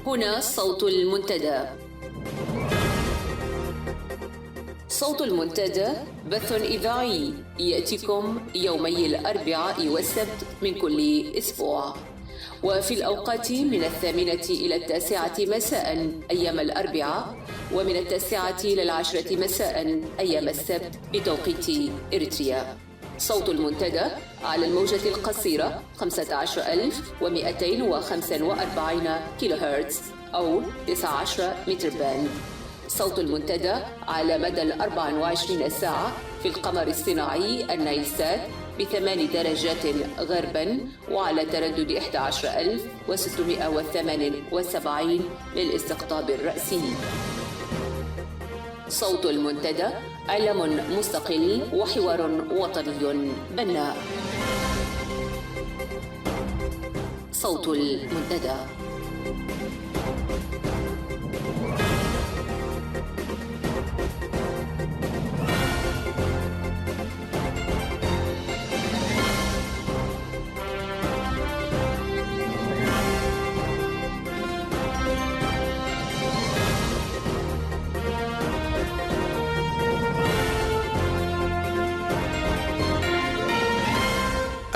هنا صوت المنتدى. صوت المنتدى بث إذاعي يأتيكم يومي الأربعاء والسبت من كل أسبوع، وفي الأوقات من 8 إلى 9 مساء أيام الأربعاء، ومن 9 إلى 10 مساء أيام السبت بتوقيت إريتريا. صوت المنتدى على الموجة القصيرة 15245 كيلو هرتز أو 19 متر باند. صوت المنتدى على مدى 24 ساعة في القمر الصناعي النايلسات ب8 درجات غربا، وعلى تردد 11678 للاستقطاب الرأسي. صوت المنتدى علم مستقل وحوار وطني بناء. صوت المنتدى.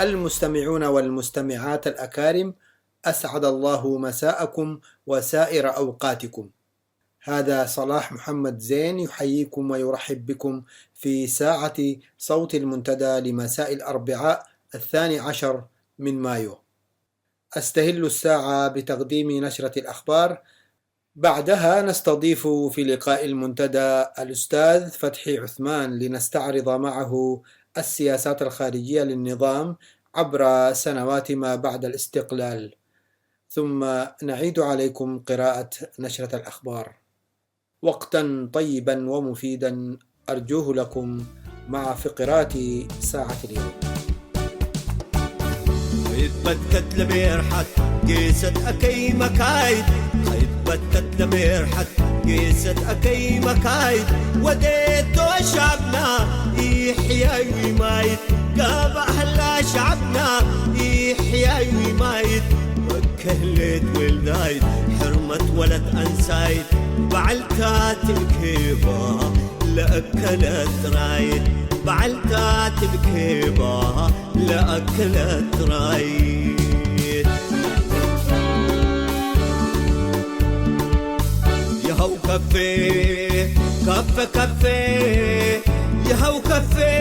المستمعون والمستمعات الأكارم، أسعد الله مساءكم وسائر أوقاتكم. هذا صلاح محمد زين يحييكم ويرحب بكم في ساعة صوت المنتدى لمساء الأربعاء 12 من مايو. أستهل الساعة بتقديم نشرة الأخبار، بعدها نستضيف في لقاء المنتدى الأستاذ فتحي عثمان لنستعرض معه السياسات الخارجية للنظام عبر سنوات ما بعد الاستقلال، ثم نعيد عليكم قراءة نشرة الأخبار. وقتا طيبا ومفيدا أرجوه لكم مع فقرات ساعة اليوم. بدت لبيرحت قيست أكي مكايد، بدت لبيرحت قيست أكي مكايد، وديتو شعبنا يحيا ويمايد، قاب أهلا شعبنا يحيا ويمايد، وكهلت ولدايد حرمت ولد أنسايد، بعلتات الكيبة لأكلت رايد، بعلتات الكيبة لأكلت رايد. يهو كفي كف كفي يهو كفي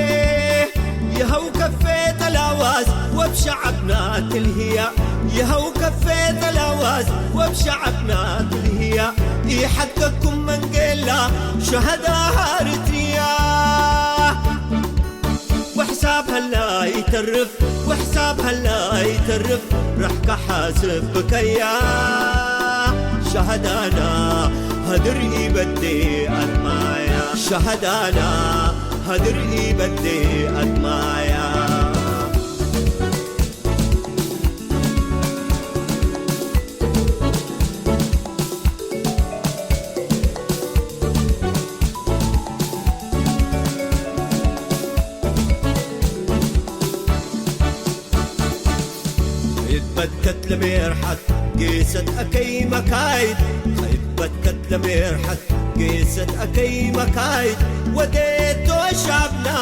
يهو كفي تلاواز وبشعبنا تلهيا، يهو كفي تلاواز وبشعبنا تلهيا، يحققكم من قيلا شهداء إريتريا، وحسابها لا يترف وحسابها لا يترف، رح كحاسب بكيا شهدانا هدر يبدي أدمايا، شهدانا هدر يبدي أدمايا. بدت لبيرحت قيست أكي مكايد، بدت لبيرحت قيست أكي مكايد، وديتو شعبنا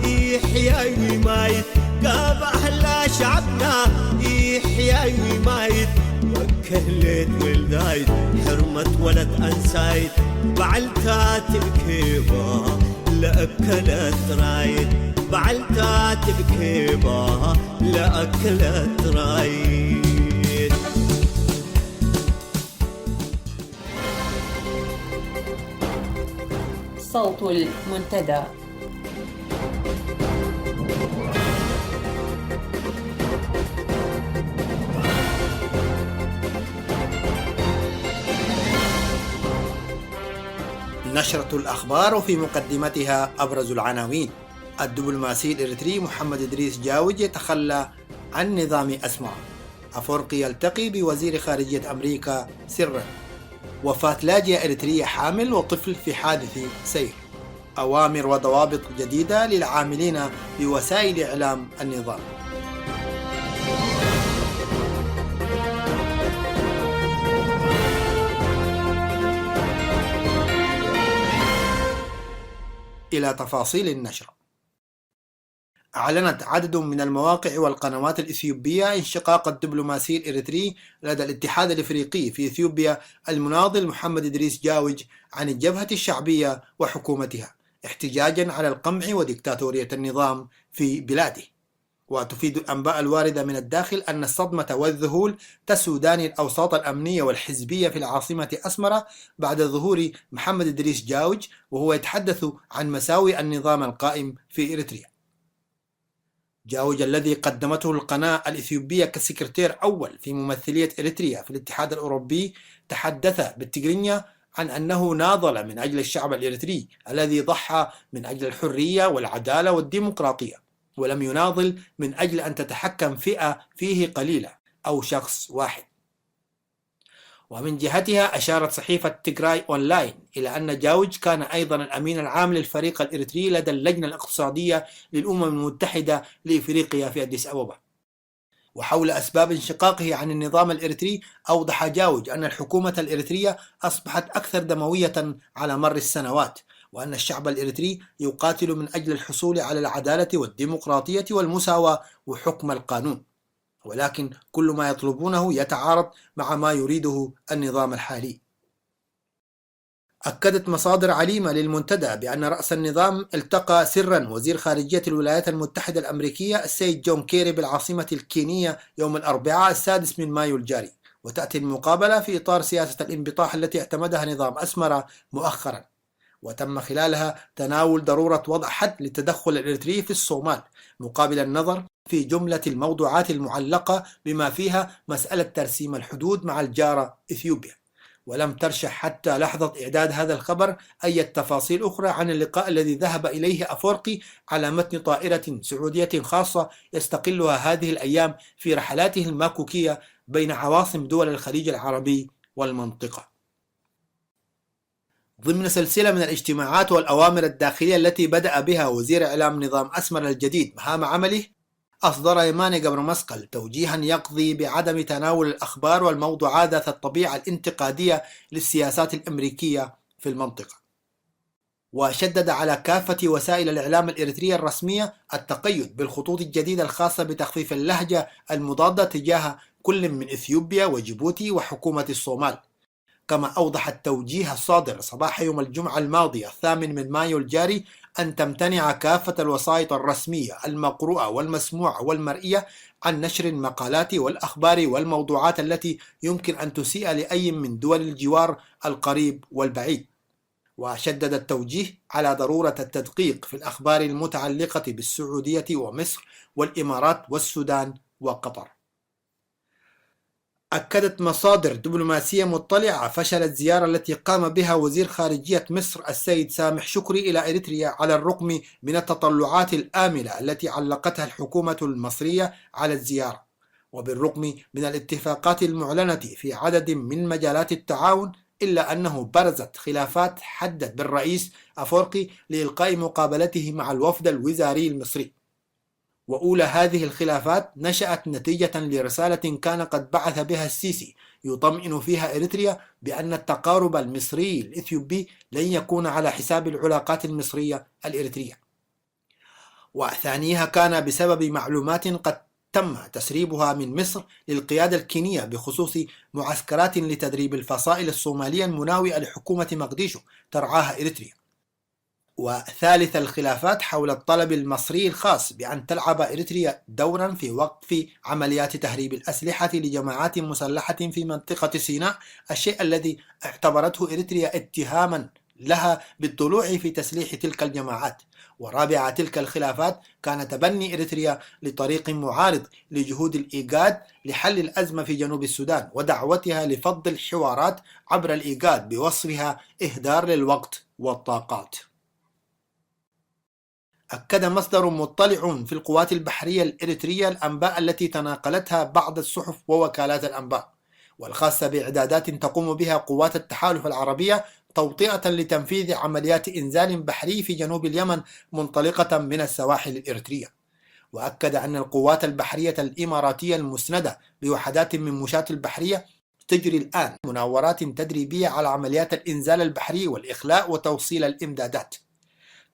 يحيا ويمايد، قاب أهلا شعبنا يحيا ويمايد، وكهلت ولدايد حرمت ولد أنسايد، بعلتات الكيبة لأكلت رايد، بعلتات الكيبة لأكلت رايد. صوت المنتدى. نشرة الأخبار وفي مقدمتها أبرز العناوين. الدبلوماسي الإريتري محمد إدريس جاوج يتخلى عن نظام أسمع. أفورقي يلتقي بوزير خارجية أمريكا سرا. وفاة لاجئة إريترية حامل وطفل في حادث سير. أوامر وضوابط جديدة للعاملين بوسائل إعلام النظام. إلى تفاصيل النشر. أعلنت عدد من المواقع والقنوات الإثيوبية انشقاق الدبلوماسي الإريتري لدى الاتحاد الإفريقي في إثيوبيا المناضل محمد إدريس جاوج عن الجبهة الشعبية وحكومتها احتجاجا على القمع وديكتاتورية النظام في بلاده. وتفيد الأنباء الواردة من الداخل أن الصدمة والذهول تسودان الأوساط الأمنية والحزبية في العاصمة أسمرة بعد ظهور محمد إدريس جاوج وهو يتحدث عن مساوئ النظام القائم في إريتريا. جاوج الذي قدمته القناة الإثيوبية كسكرتير أول في ممثلية إريتريا في الاتحاد الأوروبي تحدث بالتجرينيا عن أنه ناضل من أجل الشعب الإريتري الذي ضحى من أجل الحرية والعدالة والديمقراطية، ولم يناضل من أجل أن تتحكم فئة فيه قليلة أو شخص واحد. ومن جهتها أشارت صحيفة تيغراي أونلاين إلى أن جاوج كان أيضا الأمين العام للفريق الإريتري لدى اللجنة الاقتصادية للأمم المتحدة لإفريقيا في أديس أبابا. وحول أسباب انشقاقه عن النظام الإريتري أوضح جاوج أن الحكومة الإريترية أصبحت أكثر دموية على مر السنوات، وأن الشعب الإريتري يقاتل من أجل الحصول على العدالة والديمقراطية والمساواة وحكم القانون، ولكن كل ما يطلبونه يتعارض مع ما يريده النظام الحالي. أكدت مصادر عليمة للمنتدى بأن رأس النظام التقى سرا وزير خارجية الولايات المتحدة الأمريكية السيد جون كيري بالعاصمة الكينية يوم الأربعاء 6 مايو الجاري، وتأتي المقابلة في إطار سياسة الانبطاح التي اعتمدها نظام أسمرة مؤخرا، وتم خلالها تناول ضرورة وضع حد للتدخل الإريتري في الصومال مقابل النظر في جملة الموضوعات المعلقة بما فيها مسألة ترسيم الحدود مع الجارة إثيوبيا. ولم ترشح حتى لحظة إعداد هذا الخبر أي تفاصيل أخرى عن اللقاء الذي ذهب إليه أفورقي على متن طائرة سعودية خاصة يستقلها هذه الأيام في رحلاته الماكوكية بين عواصم دول الخليج العربي والمنطقة. ضمن سلسلة من الاجتماعات والأوامر الداخلية التي بدأ بها وزير إعلام نظام أسمر الجديد مهام عمله، أصدر يماني قبر مسقل توجيها يقضي بعدم تناول الأخبار والموضوعات ذات الطبيعة الانتقادية للسياسات الأمريكية في المنطقة. وشدد على كافة وسائل الإعلام الإريترية الرسمية التقيد بالخطوط الجديدة الخاصة بتخفيف اللهجة المضادة تجاه كل من إثيوبيا وجيبوتي وحكومة الصومال. كما أوضح التوجيه الصادر صباح يوم الجمعة الماضي 8 مايو الجاري أن تمتنع كافة الوسائط الرسمية المقروءة والمسموعة والمرئية عن نشر المقالات والأخبار والموضوعات التي يمكن أن تسيء لأي من دول الجوار القريب والبعيد. وشدد التوجيه على ضرورة التدقيق في الأخبار المتعلقة بالسعودية ومصر والإمارات والسودان وقطر. أكدت مصادر دبلوماسية مطلعة فشل الزيارة التي قام بها وزير خارجية مصر السيد سامح شكري إلى إريتريا على الرغم من التطلعات الآملة التي علقتها الحكومة المصرية على الزيارة، وبالرغم من الاتفاقات المعلنة في عدد من مجالات التعاون، إلا أنه برزت خلافات حدت بالرئيس أفورقي لإلقاء مقابلته مع الوفد الوزاري المصري. وأولى هذه الخلافات نشأت نتيجة لرسالة كان قد بعث بها السيسي يطمئن فيها إريتريا بأن التقارب المصري الإثيوبي لن يكون على حساب العلاقات المصرية الإريترية. وثانيها كان بسبب معلومات قد تم تسريبها من مصر للقيادة الكينية بخصوص معسكرات لتدريب الفصائل الصومالية المناوئة لحكومة مقديشو ترعاها إريتريا. وثالث الخلافات حول الطلب المصري الخاص بأن تلعب إريتريا دورا في وقف عمليات تهريب الأسلحة لجماعات مسلحة في منطقة سيناء، الشيء الذي اعتبرته إريتريا اتهاما لها بالطلوع في تسليح تلك الجماعات. ورابع تلك الخلافات كان تبني إريتريا لطريق معارض لجهود الإيجاد لحل الأزمة في جنوب السودان ودعوتها لفض الحوارات عبر الإيجاد بوصفها إهدار للوقت والطاقات. أكد مصدر مطلع في القوات البحرية الإريترية الأنباء التي تناقلتها بعض الصحف ووكالات الأنباء والخاصة بإعدادات تقوم بها قوات التحالف العربية توطئة لتنفيذ عمليات إنزال بحري في جنوب اليمن منطلقة من السواحل الإريترية. وأكد أن القوات البحرية الإماراتية المسندة بوحدات من مشاة البحرية تجري الآن مناورات تدريبية على عمليات الإنزال البحري والإخلاء وتوصيل الإمدادات.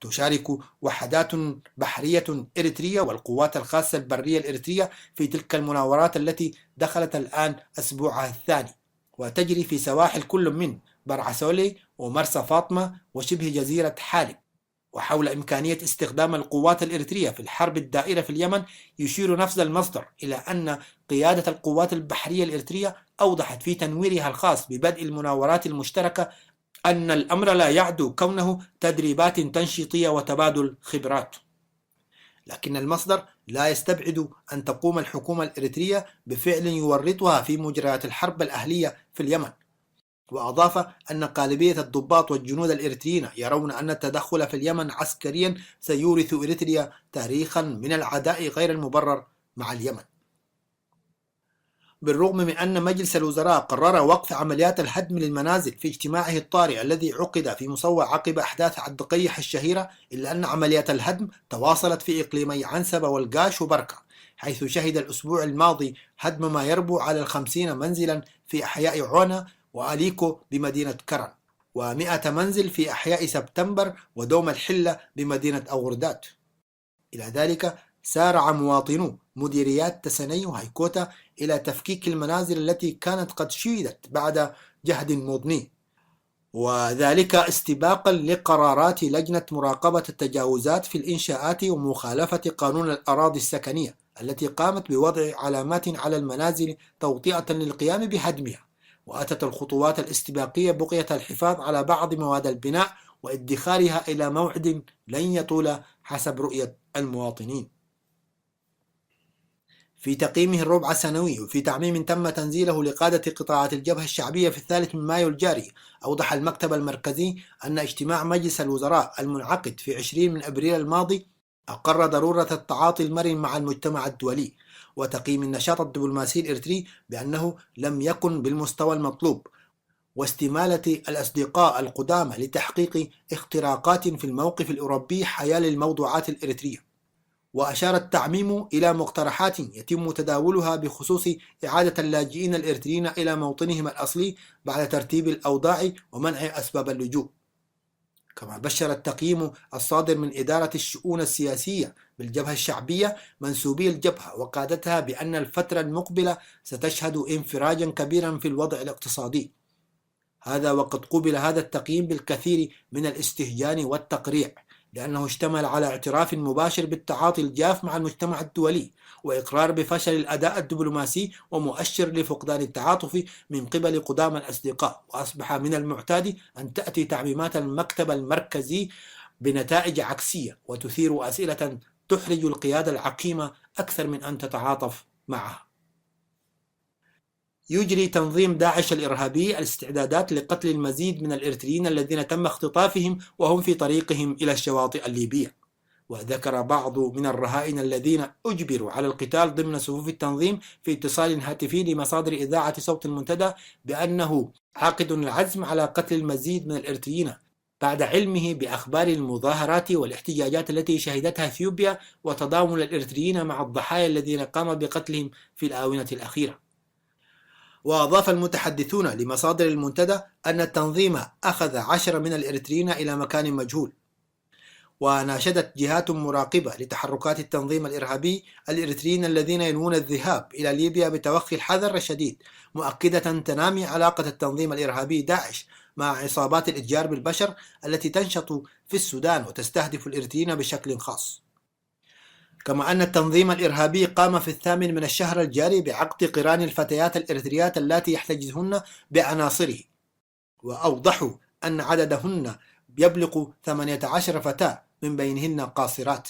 تشارك وحدات بحرية إريترية والقوات الخاصة البرية الإريترية في تلك المناورات التي دخلت الآن أسبوعها الثاني، وتجري في سواحل كل من برعسولي ومرسى فاطمة وشبه جزيرة حالب. وحول إمكانية استخدام القوات الإريترية في الحرب الدائرة في اليمن، يشير نفس المصدر إلى أن قيادة القوات البحرية الإريترية أوضحت في تنويرها الخاص ببدء المناورات المشتركة أن الأمر لا يعدو كونه تدريبات تنشيطية وتبادل خبرات، لكن المصدر لا يستبعد أن تقوم الحكومة الإريترية بفعل يورطها في مجريات الحرب الأهلية في اليمن. وأضاف أن غالبية الضباط والجنود الإريتريين يرون أن التدخل في اليمن عسكريا سيورث إريتريا تاريخا من العداء غير المبرر مع اليمن. بالرغم من أن مجلس الوزراء قرر وقف عمليات الهدم للمنازل في اجتماعه الطارئ الذي عقد في مصوى عقب أحداث الدقيح الشهيرة، إلا أن عمليات الهدم تواصلت في إقليمي عنسبة والقاش وبركة، حيث شهد الأسبوع الماضي هدم ما يربو على 50 منزلا في أحياء عونة وأليكو بمدينة كرن، و100 منزل في أحياء سبتمبر ودوم الحلة بمدينة أوغردات. إلى ذلك سارع مواطنو مديريات تسني وهيكوتا إلى تفكيك المنازل التي كانت قد شيدت بعد جهد مضني، وذلك استباقا لقرارات لجنة مراقبة التجاوزات في الإنشاءات ومخالفة قانون الأراضي السكنية التي قامت بوضع علامات على المنازل توطئة للقيام بهدمها. وأتت الخطوات الاستباقية بقية الحفاظ على بعض مواد البناء وادخارها إلى موعد لن يطول حسب رؤية المواطنين. في تقييمه الربع السنوي وفي تعميم تم تنزيله لقادة قطاعات الجبهة الشعبية في 3 مايو الجاري، أوضح المكتب المركزي أن اجتماع مجلس الوزراء المنعقد في 20 أبريل الماضي أقر ضرورة التعاطي المرن مع المجتمع الدولي وتقييم النشاط الدبلوماسي الإريتري بأنه لم يكن بالمستوى المطلوب، واستمالة الأصدقاء القدامى لتحقيق اختراقات في الموقف الأوروبي حيال الموضوعات الإريترية. وأشار التعميم إلى مقترحات يتم تداولها بخصوص إعادة اللاجئين الإريتريين إلى موطنهم الأصلي بعد ترتيب الأوضاع ومنع أسباب اللجوء. كما بشر التقييم الصادر من إدارة الشؤون السياسية بالجبهة الشعبية منسوبي الجبهة وقادتها بأن الفترة المقبلة ستشهد انفراجا كبيرا في الوضع الاقتصادي، هذا وقد قوبل هذا التقييم بالكثير من الاستهجان والتقريع، لأنه اشتمل على اعتراف مباشر بالتعاطي الجاف مع المجتمع الدولي وإقرار بفشل الأداء الدبلوماسي ومؤشر لفقدان التعاطف من قبل قدام الأصدقاء. وأصبح من المعتاد أن تأتي تعميمات المكتب المركزي بنتائج عكسية وتثير أسئلة تحرج القيادة العقيمة أكثر من أن تتعاطف معها. يجري تنظيم داعش الإرهابي الاستعدادات لقتل المزيد من الإريتريين الذين تم اختطافهم وهم في طريقهم إلى الشواطئ الليبية. وذكر بعض من الرهائن الذين أجبروا على القتال ضمن صفوف التنظيم في اتصال هاتفي لمصادر إذاعة صوت المنتدى بأنه عاقد العزم على قتل المزيد من الإريتريين بعد علمه بأخبار المظاهرات والاحتجاجات التي شهدتها إثيوبيا وتضامن الإريتريين مع الضحايا الذين قام بقتلهم في الآونة الأخيرة. وأضاف المتحدثون لمصادر المنتدى أن التنظيم أخذ 10 من الإريتريين إلى مكان مجهول. وناشدت جهات مراقبة لتحركات التنظيم الإرهابي الإريتريين الذين ينوون الذهاب إلى ليبيا بتوخي الحذر الشديد، مؤكدة تنامي علاقة التنظيم الإرهابي داعش مع عصابات الإتجار بالبشر التي تنشط في السودان وتستهدف الإريتريين بشكل خاص. كما أن التنظيم الإرهابي قام في 8 من الشهر الجاري بعقد قران الفتيات الإريتريات التي يحتجزهن بعناصره، وأوضحوا أن عددهن يبلغ 18 فتاة من بينهن قاصرات.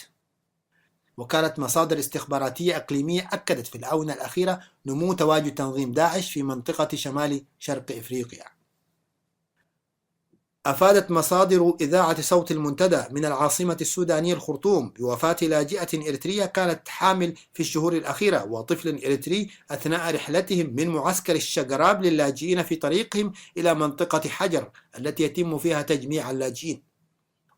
وكانت مصادر استخباراتية إقليمية أكدت في الآونة الأخيرة نمو تواجد تنظيم داعش في منطقة شمال شرق إفريقيا. أفادت مصادر إذاعة صوت المنتدى من العاصمة السودانية الخرطوم بوفاة لاجئة إريترية كانت حامل في الشهور الأخيرة وطفل إريتري أثناء رحلتهم من معسكر الشجراب للاجئين في طريقهم إلى منطقة حجر التي يتم فيها تجميع اللاجئين.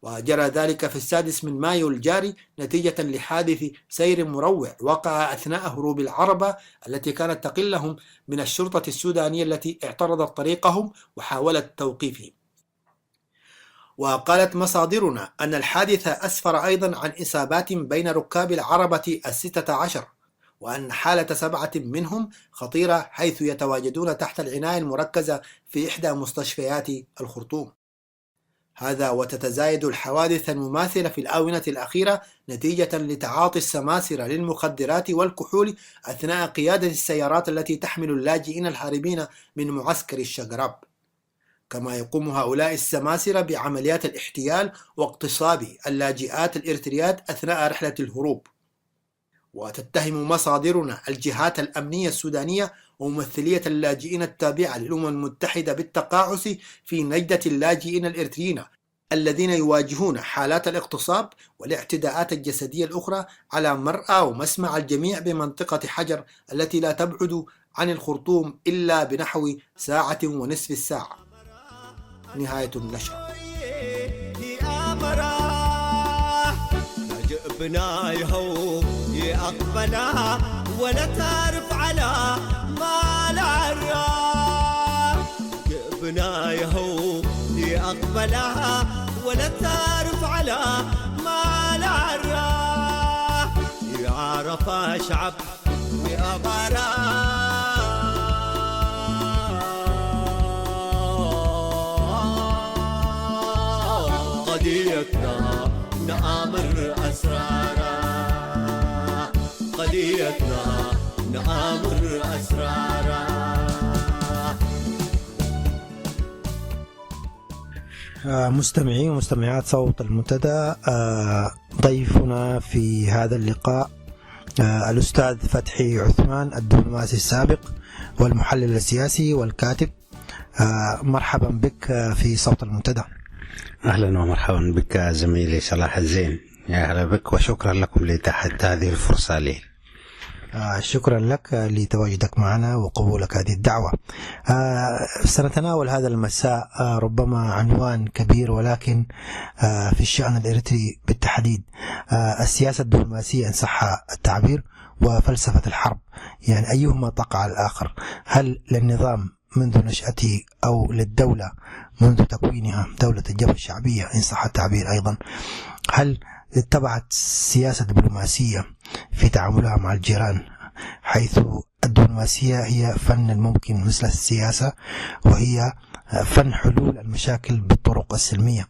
وجرى ذلك في 6 من مايو الجاري نتيجة لحادث سير مروع وقع أثناء هروب العربة التي كانت تقلهم من الشرطة السودانية التي اعترضت طريقهم وحاولت توقيفهم. وقالت مصادرنا أن الحادث أسفر أيضا عن إصابات بين ركاب العربة 16، وأن حالة 7 منهم خطيرة حيث يتواجدون تحت العناية المركزة في إحدى مستشفيات الخرطوم. هذا وتتزايد الحوادث المماثلة في الآونة الأخيرة نتيجة لتعاطي السماسرة للمخدرات والكحول أثناء قيادة السيارات التي تحمل اللاجئين الهاربين من معسكر الشقراب. كما يقوم هؤلاء السماسرة بعمليات الاحتيال واغتصاب اللاجئات الإريتريات أثناء رحلة الهروب. وتتهم مصادرنا الجهات الأمنية السودانية وممثلية اللاجئين التابعة للأمم المتحدة بالتقاعس في نجدة اللاجئين الإريتريين الذين يواجهون حالات الاغتصاب والاعتداءات الجسدية الأخرى على مرأى ومسمع الجميع بمنطقة حجر التي لا تبعد عن الخرطوم إلا بنحو 1.5 ساعة. نهاية النشر. جئبنا يهو يقبلها ولا تعرف على ما العراف. جئبنا يهو يقبلها ولا تعرف على ما العراف. يعرف شعب يقبلها قضيتنا نآمر أسرارا. قضيتنا نآمر أسرارا. مستمعي ومستمعات صوت المنتدى، ضيفنا في هذا اللقاء الأستاذ فتحي عثمان، الدبلوماسي السابق والمحلل السياسي والكاتب. مرحبا بك في صوت المنتدى. أهلا ومرحبا بك زميلي صلاح الزين. يا أهلا بك وشكرا لكم لإتاحة هذه الفرصة لي. شكرا لك لتواجدك معنا وقبولك هذه الدعوة. سنتناول هذا المساء ربما عنوان كبير، ولكن في الشأن الإريتري بالتحديد، السياسة الدبلوماسية إن صح التعبير وفلسفة الحرب، يعني أيهما تقع على الآخر؟ هل للنظام منذ نشأته أو للدولة منذ تكوينها دولة الجبهة الشعبية إن صح التعبير أيضا؟ هل اتبعت سياسة دبلوماسية في تعاملها مع الجيران، حيث الدبلوماسية هي فن الممكن مثل السياسة، وهي فن حلول المشاكل بالطرق السلمية،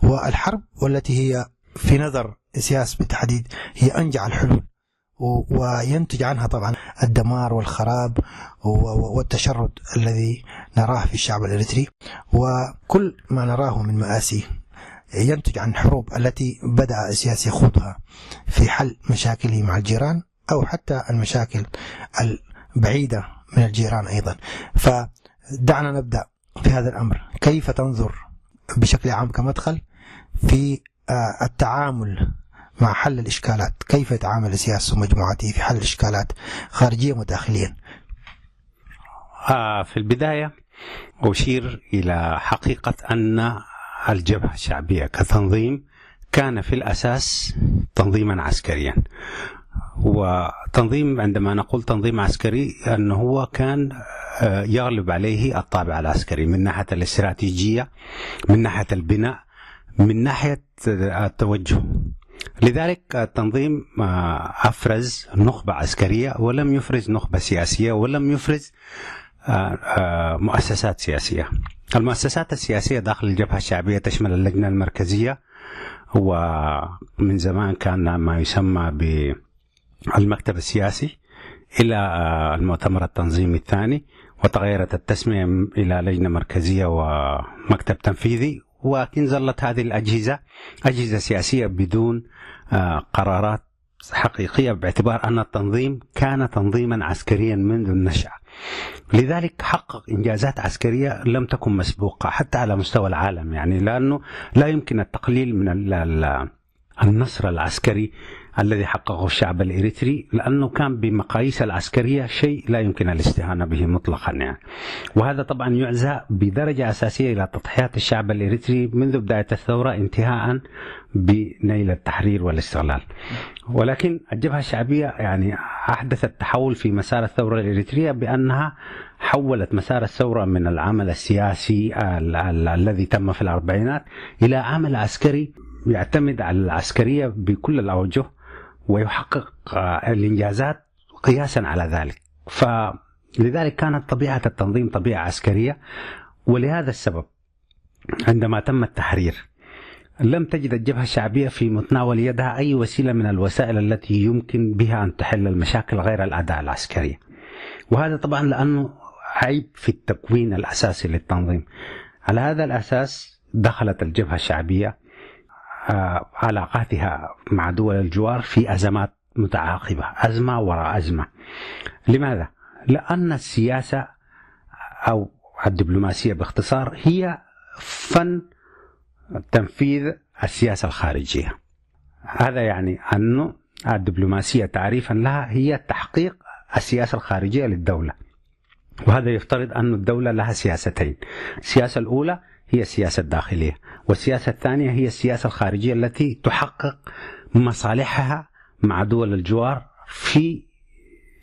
والحرب والتي هي في نظر السياسة بالتحديد هي أنجع الحلول، وينتج عنها طبعا الدمار والخراب والتشرد الذي نراه في الشعب الإريتري، وكل ما نراه من مآسي ينتج عن الحروب التي بدأ السياسي يخوضها في حل مشاكله مع الجيران أو حتى المشاكل البعيدة من الجيران أيضا. فدعنا نبدأ في هذا الأمر. كيف تنظر بشكل عام كمدخل في التعامل مع حل الإشكالات؟ كيف يتعامل السياسة ومجموعته في حل الإشكالات خارجيا وداخليا؟ في البداية أشير إلى حقيقة أن الجبهة الشعبية كتنظيم كان في الأساس تنظيما عسكريا. وتنظيم، عندما نقول تنظيم عسكري، أنه هو كان يغلب عليه الطابع العسكري من ناحية الاستراتيجية، من ناحية البناء، من ناحية التوجه. لذلك التنظيم أفرز نخبة عسكرية ولم يفرز نخبة سياسية ولم يفرز مؤسسات سياسية. المؤسسات السياسية داخل الجبهة الشعبية تشمل اللجنة المركزية، ومن زمان كان ما يسمى بالمكتب السياسي، إلى المؤتمر التنظيمي الثاني، وتغيرت التسمية إلى لجنة مركزية ومكتب تنفيذي. ولكن ظلت هذه الأجهزة أجهزة سياسية بدون قرارات حقيقية، باعتبار أن التنظيم كان تنظيما عسكريا منذ النشأة. لذلك حقق إنجازات عسكرية لم تكن مسبوقة حتى على مستوى العالم، يعني لأنه لا يمكن التقليل من النصر العسكري الذي حققه الشعب الإريتري، لأنه كان بمقاييس العسكرية شيء لا يمكن الاستهانة به مطلقا يعني. وهذا طبعا يعزى بدرجة أساسية إلى تضحيات الشعب الإريتري منذ بداية الثورة انتهاء بنيل التحرير والاستقلال. ولكن الجبهة الشعبية يعني أحدثت تحول في مسار الثورة الإريترية بأنها حولت مسار الثورة من العمل السياسي الذي تم في الأربعينات إلى عمل عسكري يعتمد على العسكرية بكل الأوجه ويحقق الإنجازات قياسا على ذلك. فلذلك كانت طبيعة التنظيم طبيعة عسكرية. ولهذا السبب عندما تم التحرير لم تجد الجبهة الشعبية في متناول يدها أي وسيلة من الوسائل التي يمكن بها أن تحل المشاكل غير الأداء العسكري. وهذا طبعا لأنه عيب في التكوين الأساسي للتنظيم. على هذا الأساس دخلت الجبهة الشعبية علاقاتها مع دول الجوار في أزمات متعاقبة، أزمة وراء أزمة. لماذا؟ لأن السياسة أو الدبلوماسية باختصار هي فن تنفيذ السياسة الخارجية. هذا يعني أن الدبلوماسية تعريفا لها هي تحقيق السياسة الخارجية للدولة. وهذا يفترض أن الدولة لها سياستين، السياسة الأولى هي السياسة الداخلية، والسياسة الثانية هي السياسة الخارجية التي تحقق مصالحها مع دول الجوار في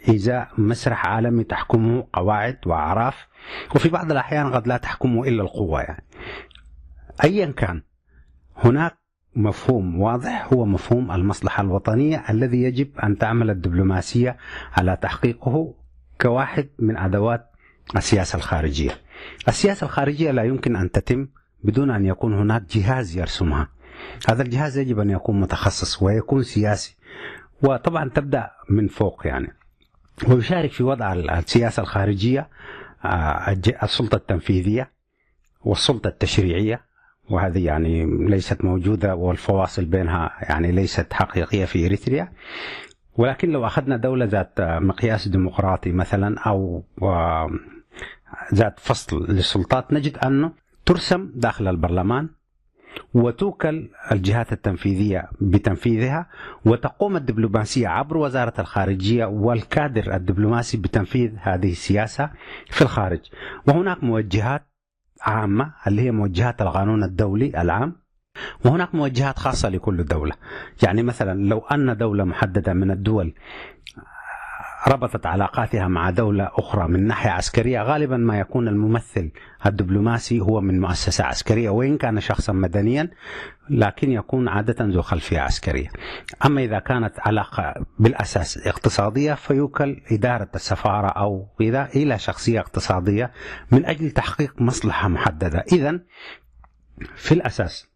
إزاء مسرح عالمي تحكمه قواعد وأعراف، وفي بعض الأحيان قد لا تحكمه إلا القوة يعني. أيا كان هناك مفهوم واضح هو مفهوم المصلحة الوطنية الذي يجب أن تعمل الدبلوماسية على تحقيقه كواحد من أدوات السياسة الخارجية. السياسة الخارجية لا يمكن أن تتم بدون أن يكون هناك جهاز يرسمها. هذا الجهاز يجب أن يكون متخصص ويكون سياسي، وطبعا تبدأ من فوق يعني. ويشارك في وضع السياسة الخارجية السلطة التنفيذية والسلطة التشريعية، وهذه يعني ليست موجودة والفواصل بينها يعني ليست حقيقية في إريتريا. ولكن لو أخذنا دولة ذات مقياس ديمقراطي مثلا أو ذات فصل للسلطات، نجد أنه ترسم داخل البرلمان وتوكل الجهات التنفيذية بتنفيذها، وتقوم الدبلوماسية عبر وزارة الخارجية والكادر الدبلوماسي بتنفيذ هذه السياسة في الخارج. وهناك موجهات عامة اللي هي موجهات القانون الدولي العام، وهناك موجهات خاصة لكل دولة. يعني مثلا لو أن دولة محددة من الدول ربطت علاقاتها مع دولة أخرى من ناحية عسكرية، غالبا ما يكون الممثل الدبلوماسي هو من مؤسسة عسكرية، وإن كان شخصا مدنيا لكن يكون عادة ذو خلفية عسكرية. أما إذا كانت علاقة بالأساس اقتصادية فيوكل إدارة السفارة أو إلى شخصية اقتصادية من أجل تحقيق مصلحة محددة. إذن في الأساس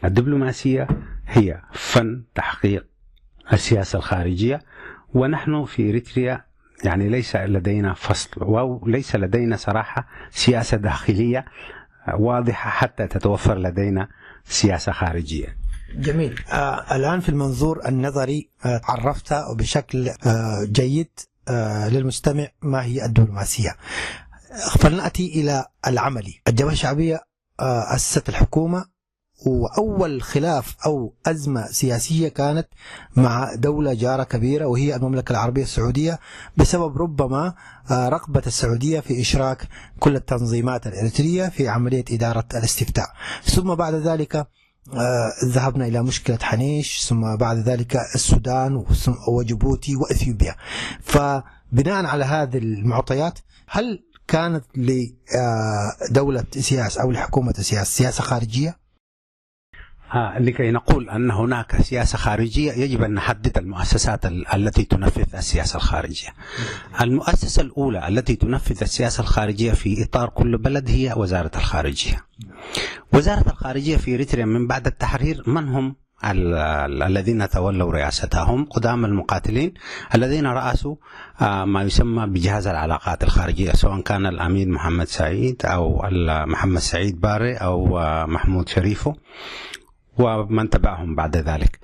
الدبلوماسية هي فن تحقيق السياسة الخارجية. ونحن في إريتريا يعني ليس لدينا فصل وليس لدينا صراحة سياسة داخلية واضحة حتى تتوفر لدينا سياسة خارجية. جميل. الآن في المنظور النظري عرفت بشكل جيد للمستمع ما هي الدبلوماسية. فلنأتي إلى العملي. الجبهة الشعبية أسست الحكومة، وأول خلاف أو أزمة سياسية كانت مع دولة جارة كبيرة وهي المملكة العربية السعودية، بسبب ربما رغبة السعودية في إشراك كل التنظيمات الإريترية في عملية إدارة الاستفتاء. ثم بعد ذلك ذهبنا إلى مشكلة حنيش، ثم بعد ذلك السودان وجيبوتي وإثيوبيا. فبناء على هذه المعطيات، هل كانت لدولة سياسة أو لحكومة سياسة خارجية؟ لكي نقول أن هناك سياسة خارجية يجب أن نحدد المؤسسات التي تنفذ السياسة الخارجية. المؤسسة الأولى التي تنفذ السياسة الخارجية في إطار كل بلد هي وزارة الخارجية. وزارة الخارجية في إريتريا من بعد التحرير من هم الذين تولوا رئاستها؟ هم قدام المقاتلين الذين رأسوا ما يسمى بجهاز العلاقات الخارجية، سواء كان الأمين محمد سعيد أو محمد سعيد باري أو محمود شريفو ومن تبعهم بعد ذلك.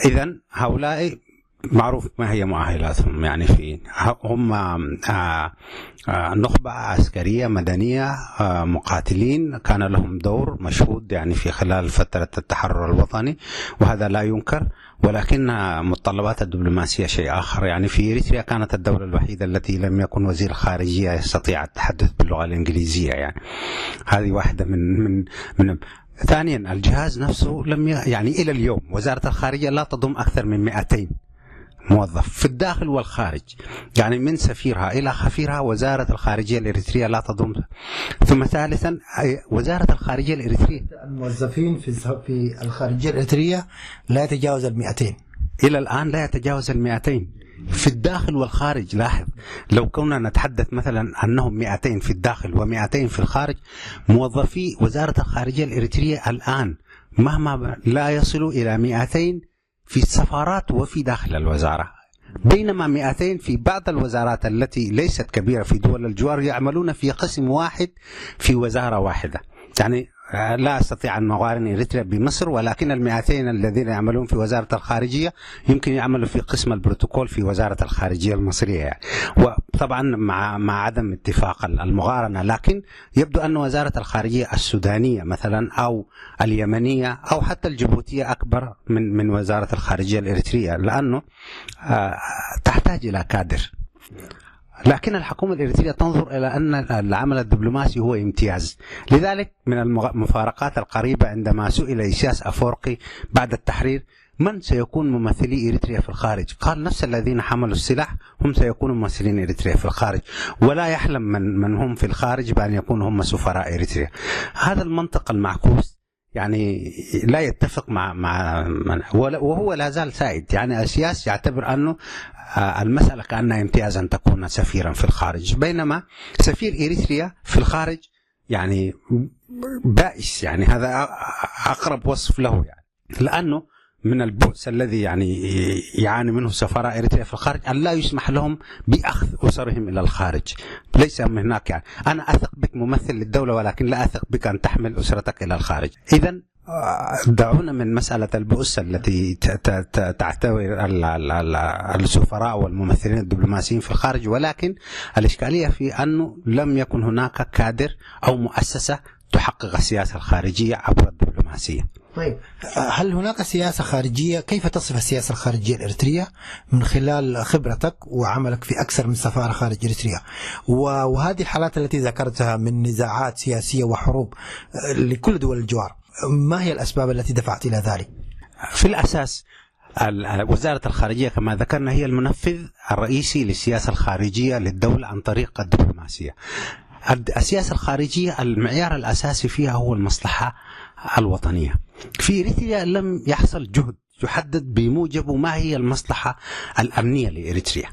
إذن هؤلاء معروف ما هي مؤهلاتهم، يعني في هم نخبة عسكرية مدنية مقاتلين كان لهم دور مشهود يعني في خلال فترة التحرر الوطني، وهذا لا ينكر، ولكن متطلبات الدبلوماسية شيء آخر. يعني في إريتريا كانت الدولة الوحيدة التي لم يكن وزير خارجية يستطيع التحدث باللغة الإنجليزية، يعني هذه واحدة من ثانيا الجهاز نفسه لم يعني إلى اليوم وزارة الخارجية لا تضم أكثر من 200 موظف في الداخل والخارج، يعني من سفيرها إلى خفيرها وزارة الخارجية الإريترية لا تضم. ثم ثالثا وزارة الخارجية الإريترية الموظفين في الخارجية الإريترية لا يتجاوز 200 إلى الآن، لا يتجاوز 200 في الداخل والخارج. لاحظ لو كنا نتحدث مثلا أنهم 200 في الداخل و200 في الخارج، موظفي وزارة الخارجية الإريترية الآن مهما لا يصلوا إلى 200 في السفارات وفي داخل الوزارة، بينما 200 في بعض الوزارات التي ليست كبيرة في دول الجوار يعملون في قسم واحد في وزارة واحدة. يعني لا أستطيع أن أقارن إريتريا بمصر، ولكن 200 الذين يعملون في وزارة الخارجية يمكن يعملوا في قسم البروتوكول في وزارة الخارجية المصرية يعني. وطبعا مع عدم اتفاق المقارنة، لكن يبدو أن وزارة الخارجية السودانية مثلا أو اليمنية أو حتى الجيبوتية أكبر من وزارة الخارجية الإريترية، لأنه تحتاج إلى كادر. لكن الحكومة الإريترية تنظر إلى أن العمل الدبلوماسي هو امتياز. لذلك من المفارقات القريبة عندما سئل إيسياس أفورقي بعد التحرير من سيكون ممثلي إريتريا في الخارج، قال نفس الذين حملوا السلاح هم سيكونوا ممثلين إريتريا في الخارج، ولا يحلم من هم في الخارج بأن يكونوا هم سفراء إريتريا. هذا المنطق المعكوس يعني لا يتفق مع وهو لا زال سائد. يعني السياس يعتبر أنه المسألة كأنها امتياز أن تكون سفيرا في الخارج، بينما سفير إريتريا في الخارج يعني بائس، يعني هذا أقرب وصف له، يعني لأنه من البؤس الذي يعني يعاني منه سفراء إريتريا في الخارج أن لا يسمح لهم بأخذ أسرهم إلى الخارج. ليس من هناك يعني أنا أثق بك ممثل للدولة، ولكن لا أثق بك أن تحمل أسرتك إلى الخارج. إذن دعونا من مسألة البؤس التي تعتبر السفراء والممثلين الدبلوماسيين في الخارج، ولكن الإشكالية في أنه لم يكن هناك كادر أو مؤسسة تحقق السياسة الخارجية عبر الدبلوماسية. طيب، هل هناك سياسة خارجية؟ كيف تصف السياسة الخارجية الإريترية من خلال خبرتك وعملك في أكثر من سفارة خارج إريتريا، وهذه الحالات التي ذكرتها من نزاعات سياسية وحروب لكل دول الجوار، ما هي الأسباب التي دفعت إلى ذلك؟ في الأساس وزارة الخارجية كما ذكرنا هي المنفذ الرئيسي للسياسة الخارجية للدولة عن طريق الدبلوماسية. السياسة الخارجية المعيار الأساسي فيها هو المصلحة الوطنية. في إريتريا لم يحصل جهد يحدد بموجب ما هي المصلحة الأمنية لإريتريا،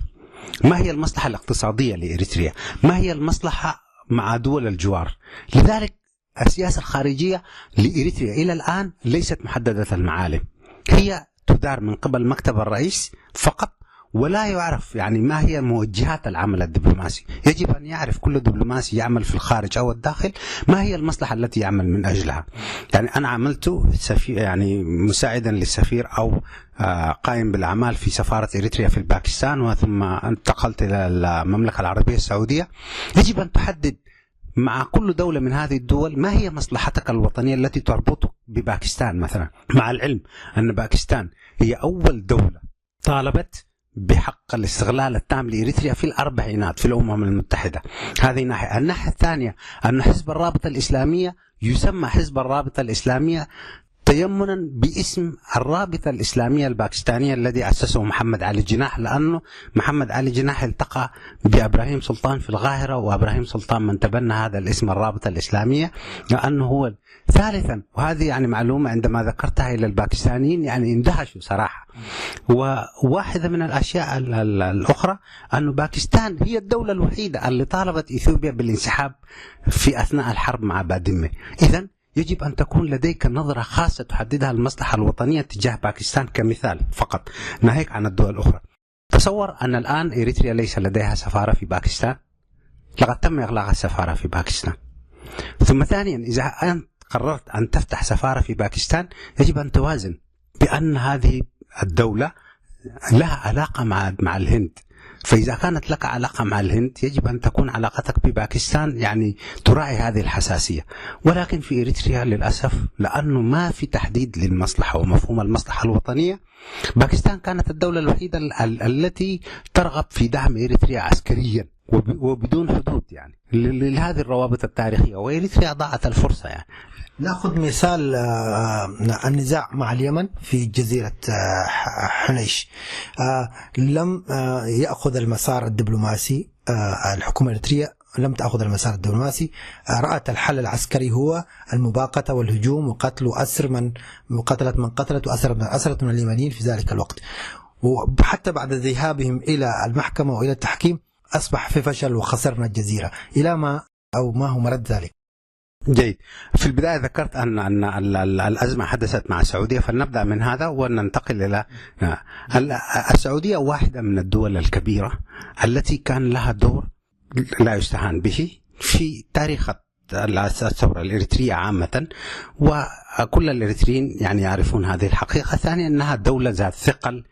ما هي المصلحة الاقتصادية لإريتريا، ما هي المصلحة مع دول الجوار. لذلك السياسة الخارجية لإريتريا إلى الآن ليست محددة المعالم، هي تدار من قبل مكتب الرئيس فقط، ولا يعرف يعني ما هي موجهات العمل الدبلوماسي. يجب أن يعرف كل دبلوماسي يعمل في الخارج أو الداخل ما هي المصلحة التي يعمل من أجلها. يعني أنا عملت يعني مساعدا للسفير أو قائم بالأعمال في سفارة إريتريا في باكستان، وثم انتقلت إلى المملكة العربية السعودية. يجب أن تحدد مع كل دولة من هذه الدول ما هي مصلحتك الوطنية التي تربطك بباكستان مثلا، مع العلم أن باكستان هي أول دولة طالبت بحق الاستغلال التام لإريتريا في الأربعينات في الأمم المتحدة. هذه ناحية. الناحية الثانية أن حزب الرابطة الإسلامية يسمى حزب الرابطة الإسلامية تيمنا باسم الرابطة الإسلامية الباكستانية الذي أسسه محمد علي جناح، لأنه محمد علي جناح التقى بإبراهيم سلطان في القاهرة، وإبراهيم سلطان من تبنى هذا الاسم الرابطة الإسلامية لأنه هو. ثالثا، وهذه يعني معلومة عندما ذكرتها إلى الباكستانيين يعني اندهشوا صراحة، وواحدة من الأشياء الأخرى أن باكستان هي الدولة الوحيدة اللي طالبت إثيوبيا بالانسحاب في أثناء الحرب مع بادمة. إذن يجب أن تكون لديك نظرة خاصة تحددها المصلحة الوطنية تجاه باكستان كمثال فقط، ناهيك عن الدول الأخرى. تصور أن الآن إريتريا ليس لديها سفارة في باكستان، لقد تم إغلاق السفارة في باكستان. ثم ثانيا، إذا أنت قررت أن تفتح سفارة في باكستان يجب أن توازن بأن هذه الدولة لها علاقة مع الهند. فإذا كانت لك علاقة مع الهند يجب أن تكون علاقتك بباكستان يعني تراعي هذه الحساسية. ولكن في إريتريا للأسف لأنه ما في تحديد للمصلحة ومفهوم المصلحة الوطنية، باكستان كانت الدولة الوحيدة التي ترغب في دعم إريتريا عسكريا وبدون حدود يعني لهذه الروابط التاريخية، وإريتريا ضاعت الفرصة يعني. نأخذ مثال النزاع مع اليمن في جزيرة حنيش. لم يأخذ المسار الدبلوماسي، الحكومة الإريترية لم تأخذ المسار الدبلوماسي، رأت الحل العسكري هو المباغتة والهجوم وقتل وأسر من قتلت وأسرت من اليمنيين في ذلك الوقت. وحتى بعد ذهابهم إلى المحكمة وإلى التحكيم أصبح في فشل وخسرنا الجزيرة. إلى ما هو مرد ذلك؟ جيد. في البداية ذكرت أن الأزمة حدثت مع السعودية، فلنبدأ من هذا وننتقل إلى السعودية. واحدة من الدول الكبيرة التي كان لها دور لا يستهان به في تاريخ الثورة الإريترية عامة، وكل الإريتريين يعني يعرفون هذه الحقيقة. ثانيا أنها دولة ذات ثقل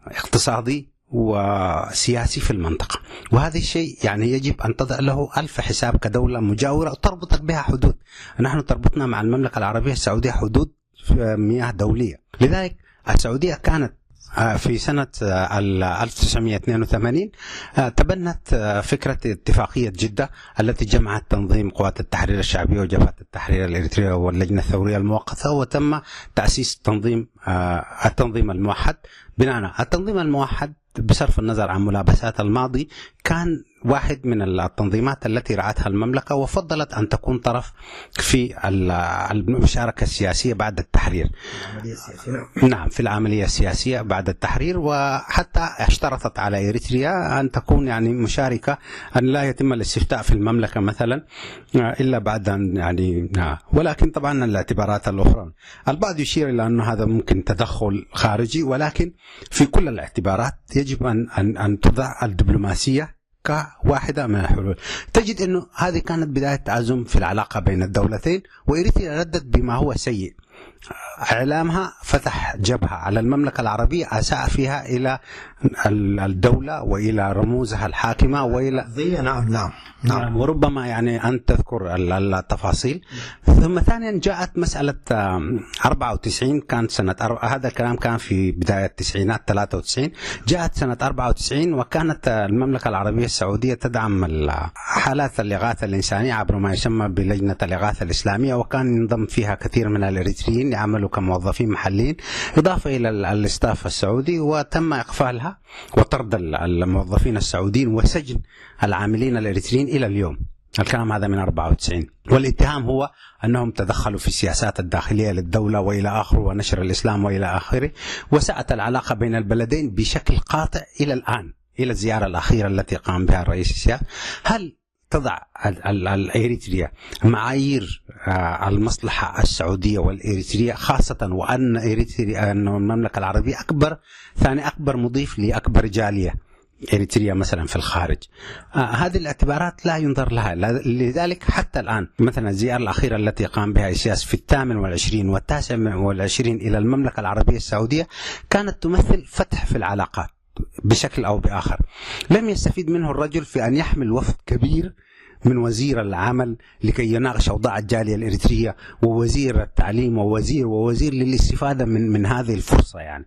اقتصادي وسياسي في المنطقة، وهذا الشيء يعني يجب أن تضع له ألف حساب كدولة مجاورة تربطك بها حدود. نحن تربطنا مع المملكة العربية السعودية حدود مياه دولية. لذلك السعودية كانت في سنة 1982 تبنت فكرة اتفاقية جدة التي جمعت تنظيم قوات التحرير الشعبية وجبهة التحرير الإريترية واللجنة الثورية المؤقتة، وتم تأسيس التنظيم الموحد. بناء التنظيم الموحد بصرف النظر عن ملابسات الماضي كان واحد من التنظيمات التي رعتها المملكة وفضلت أن تكون طرف في المشاركة السياسية بعد التحرير. نعم، في العملية السياسية بعد التحرير، وحتى اشترطت على إريتريا أن تكون يعني مشاركة، أن لا يتم الاستفتاء في المملكة مثلا إلا بعد أن يعني ولكن طبعا الاعتبارات الأخرى البعض يشير إلى أن هذا ممكن تدخل خارجي، ولكن في كل الاعتبارات يجب أن تضع الدبلوماسية كواحدة من الحلول. تجد أنه هذه كانت بداية تعزم في العلاقة بين الدولتين، وإريتريا ردت بما هو سيء. إعلامها فتح جبهة على المملكة العربية أساء فيها إلى الدولة وإلى رموزها الحاكمة وإلى نعم وربما يعني أن تذكر التفاصيل. ثم ثانيا جاءت مسألة 94، كان سنة هذا الكلام كان في بداية التسعينات 93. جاءت سنة 94 وكانت المملكة العربية السعودية تدعم حالات الإغاثة الإنسانية عبر ما يسمى بلجنة الإغاثة الإسلامية، وكان ينضم فيها كثير من الإريتريين يعملوا كموظفين محليين إضافة إلى الاستاف السعودي، وتم إقفالها وطرد الموظفين السعوديين وسجن العاملين الإريتريين إلى اليوم. الكلام هذا من 94، والاتهام هو أنهم تدخلوا في السياسات الداخلية للدولة وإلى آخره ونشر الإسلام وإلى آخره، وساءت العلاقة بين البلدين بشكل قاطع إلى الآن، إلى الزيارة الأخيرة التي قام بها الرئيس السياسي. هل تضع الإريتريا معايير المصلحة السعودية والإريترية، خاصة وأن إريتريا أن المملكة العربية ثاني أكبر مضيف لأكبر جالية إريتريا مثلا في الخارج؟ هذه الاعتبارات لا ينظر لها. لذلك حتى الآن مثلا الزيارة الأخيرة التي قام بها السياسي في 28 و29 إلى المملكة العربية السعودية كانت تمثل فتح في العلاقات بشكل أو بآخر. لم يستفيد منه الرجل في أن يحمل وفد كبير من وزير العمل لكي يناقش أوضاع الجالية الإريترية، ووزير التعليم، ووزير للاستفادة من هذه الفرصة يعني.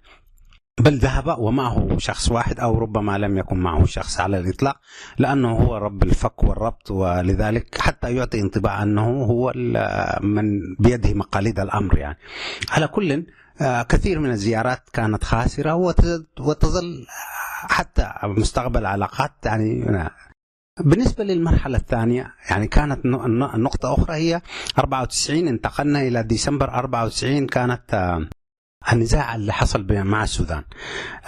بل ذهب ومعه شخص واحد أو ربما لم يكن معه شخص على الإطلاق، لأنه هو رب الفك والربط، ولذلك حتى يعطي انطباع أنه هو من بيده مقاليد الأمر يعني. على كل كثير من الزيارات كانت خاسرة وتظل حتى مستقبل علاقات يعني. بالنسبة للمرحلة الثانية يعني كانت نقطة أخرى هي 94. انتقلنا إلى ديسمبر 94، كانت النزاع اللي حصل مع السودان،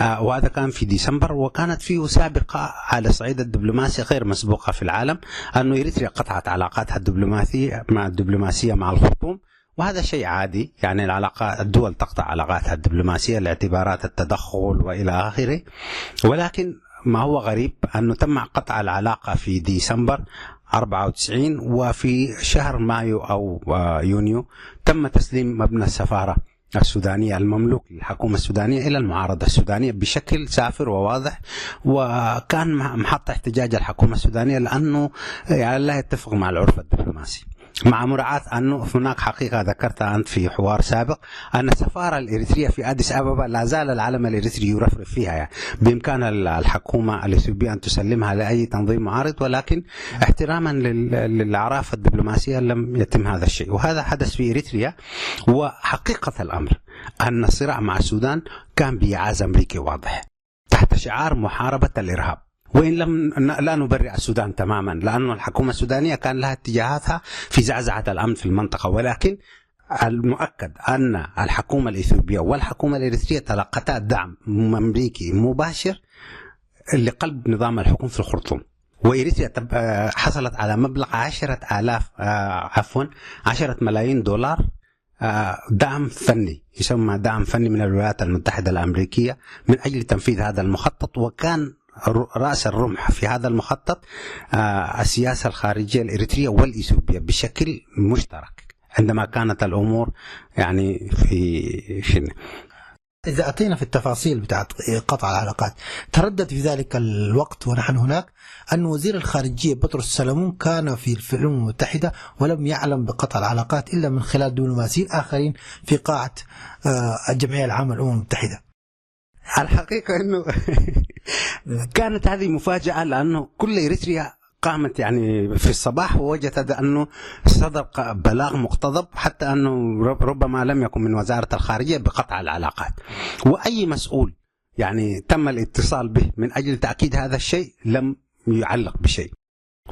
وهذا كان في ديسمبر، وكانت فيه سابقة على الصعيد الدبلوماسي غير مسبوقة في العالم، أنه إريتريا قطعت علاقاتها الدبلوماسية مع الخرطوم، وهذا شيء عادي يعني. الدول تقطع علاقاتها الدبلوماسية لاعتبارات التدخل وإلى آخره. ولكن ما هو غريب أنه تم قطع العلاقة في ديسمبر 94، وفي شهر مايو أو يونيو تم تسليم مبنى السفارة السودانية المملوك للحكومة السودانية إلى المعارضة السودانية بشكل سافر وواضح، وكان محط احتجاج الحكومة السودانية لأنه يعني لا يتفق مع العرف الدبلوماسي، مع مراعاة أنه هناك حقيقة ذكرتها أنت في حوار سابق أن السفارة الإريترية في أديس أبابا لا زال العلم الإريتري يرفرف فيها، يعني بإمكان الحكومة الإثيوبية أن تسلمها لأي تنظيم معارض، ولكن احتراما للأعراف الدبلوماسية لم يتم هذا الشيء، وهذا حدث في إريتريا. وحقيقة الأمر أن الصراع مع السودان كان بإعازة أمريكي واضح تحت شعار محاربة الإرهاب، وإن لا نبرئ السودان تماما، لأن الحكومة السودانية كان لها اتجاهاتها في زعزعة الأمن في المنطقة، ولكن المؤكد أن الحكومة الإثيوبية والحكومة الإريترية تلقتا دعم أمريكي مباشر لقلب نظام الحكم في الخرطوم. وإريتريا حصلت على مبلغ 10 ملايين دولار دعم فني، يسمى دعم فني من الولايات المتحدة الأمريكية من أجل تنفيذ هذا المخطط. وكان رأس الرمح في هذا المخطط السياسة الخارجية الإريترية والإثيوبية بشكل مشترك عندما كانت الأمور يعني في شنو. إذا أتينا في التفاصيل بتاعت قطع العلاقات، تردد في ذلك الوقت ونحن هناك أن وزير الخارجية بطرس سلمون كان في الأمم المتحدة ولم يعلم بقطع العلاقات إلا من خلال دبلوماسيين آخرين في قاعة الجمعية العامة للأمم المتحدة. الحقيقة أنه كانت هذه مفاجأة، لأنه كل إريتريا قامت يعني في الصباح ووجدت أنه صدر بلاغ مقتضب حتى أنه ربما لم يكن من وزارة الخارجية بقطع العلاقات، وأي مسؤول يعني تم الاتصال به من أجل تأكيد هذا الشيء لم يعلق بشيء.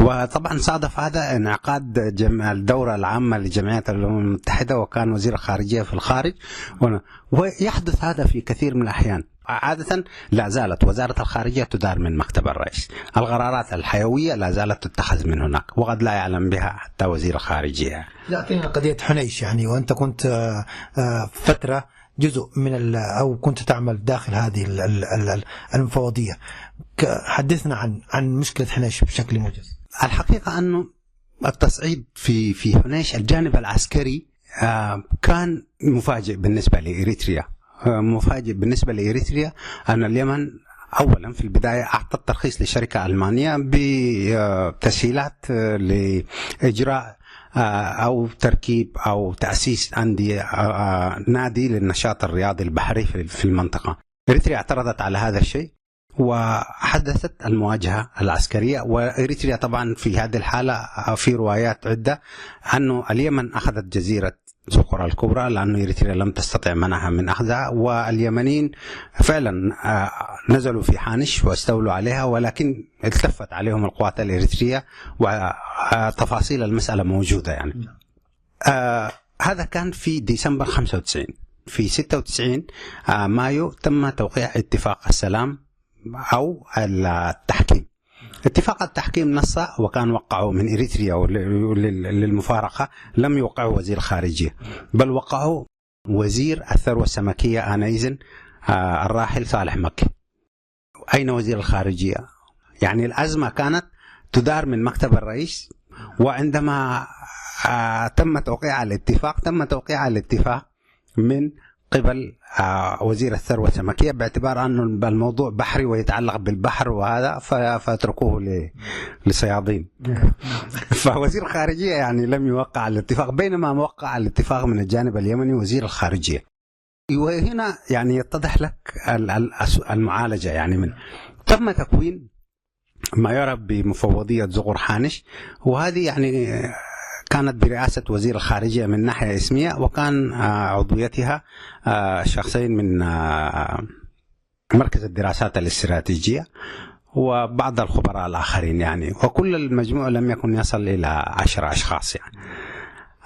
وطبعا صادف هذا انعقاد الدورة العامة لجمعية الأمم المتحدة، وكان وزير الخارجية في الخارج، ويحدث هذا في كثير من الأحيان. عادة لا زالت وزارة الخارجية تدار من مكتب الرئيس، القرارات الحيوية لا زالت تتخذ من هناك، وقد لا يعلم بها حتى وزير الخارجية. لا أعطينا قضية حنيش يعني، وأنت كنت فترة جزء من أو كنت تعمل داخل هذه المفوضية، حدثنا عن مشكلة حنيش بشكل موجز. الحقيقة أنه التصعيد في حنيش الجانب العسكري كان مفاجئ بالنسبة لإريتريا. مفاجئ بالنسبة لإريتريا أن اليمن أولا في البداية أعطت ترخيص لشركة ألمانية بتسهيلات لإجراء أو تركيب أو تأسيس نادي للنشاط الرياضي البحري في المنطقة. إريتريا اعترضت على هذا الشيء وحدثت المواجهة العسكرية. وإريتريا طبعا في هذه الحالة في روايات عدة أنه اليمن أخذت جزيرة زقرة الكبرى لأنه إريتريا لم تستطع منعها من أخذها، واليمنيين فعلا نزلوا في حانش واستولوا عليها، ولكن التفت عليهم القوات الإريترية، وتفاصيل المسألة موجودة يعني. هذا كان في ديسمبر 95. في 96 مايو تم توقيع اتفاق السلام أو التحكيم. اتفاق التحكيم نص وكان وقعه من إريتريا للمفارقة، لم يوقعه وزير الخارجية، بل وقعه وزير الثروة السمكية آنئذ الراحل صالح مكي. أين وزير الخارجية؟ يعني الأزمة كانت تدار من مكتب الرئيس، وعندما تم توقيع الاتفاق من قبل وزير الثروة السمكية، باعتبار أن الموضوع بحري ويتعلق بالبحر وهذا فاتركوه لصيادين. فوزير الخارجية يعني لم يوقع الاتفاق، بينما موقع الاتفاق من الجانب اليمني وزير الخارجية. وهنا يعني يتضح لك المعالجة، يعني من تم تكوين ما يعرف بمفوضية زقر حانش، وهذه يعني كانت برئاسة وزير الخارجية من ناحية اسمية، وكان عضويتها شخصين من مركز الدراسات الاستراتيجية وبعض الخبراء الآخرين يعني، وكل المجموع لم يكن يصل إلى 10 أشخاص يعني.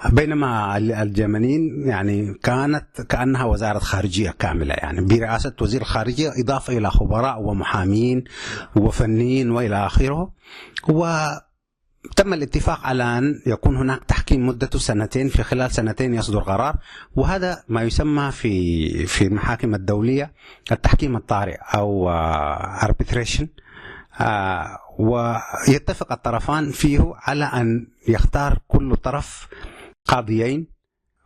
بينما اليمنيين يعني كانت كأنها وزارة خارجية كاملة يعني برئاسة وزير الخارجية، إضافة إلى خبراء ومحامين وفنيين وإلى آخره. وتم الاتفاق على أن يكون هناك تحكيم مدته 2 سنين، في خلال 2 يصدر قرار، وهذا ما يسمى في المحاكم الدولية التحكيم الطارئ أو arbitration. ويتفق الطرفان فيه على أن يختار كل طرف قاضيين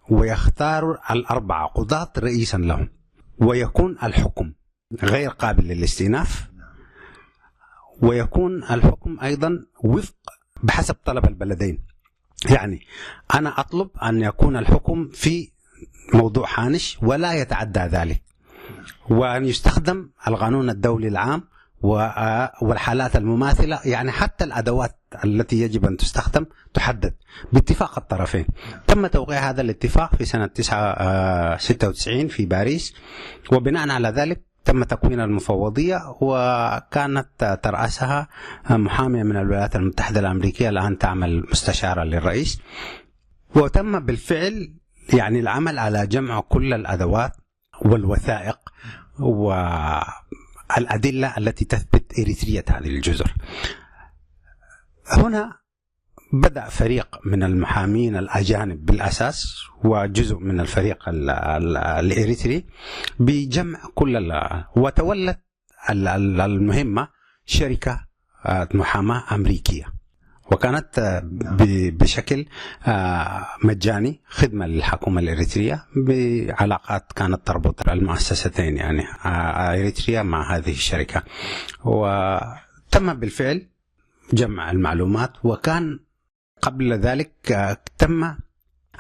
ويختار 4 قضاة رئيسا لهم، ويكون الحكم غير قابل للاستئناف، ويكون الحكم أيضا وفق بحسب طلب البلدين. يعني أنا أطلب أن يكون الحكم في موضوع حانش ولا يتعدى ذلك، وأن يستخدم القانون الدولي العام والحالات المماثلة، يعني حتى الأدوات التي يجب أن تستخدم تحدد باتفاق الطرفين. تم توقيع هذا الاتفاق في سنة 96 في باريس، وبناء على ذلك تم تكوين المفوضية، وكانت ترأسها محامية من الولايات المتحدة الأمريكية الآن تعمل مستشارة للرئيس. وتم بالفعل يعني العمل على جمع كل الأدوات والوثائق والأدلة التي تثبت إريترية هذه الجزر. هنا بدأ فريق من المحامين الأجانب بالأساس وجزء من الفريق الإريتري بجمع كل وتولت المهمة شركة محاماة أمريكية، وكانت بشكل مجاني خدمة للحكومة الإريترية بعلاقات كانت تربط المؤسستين، يعني إريتريا مع هذه الشركة. وتم بالفعل جمع المعلومات، وكان قبل ذلك تم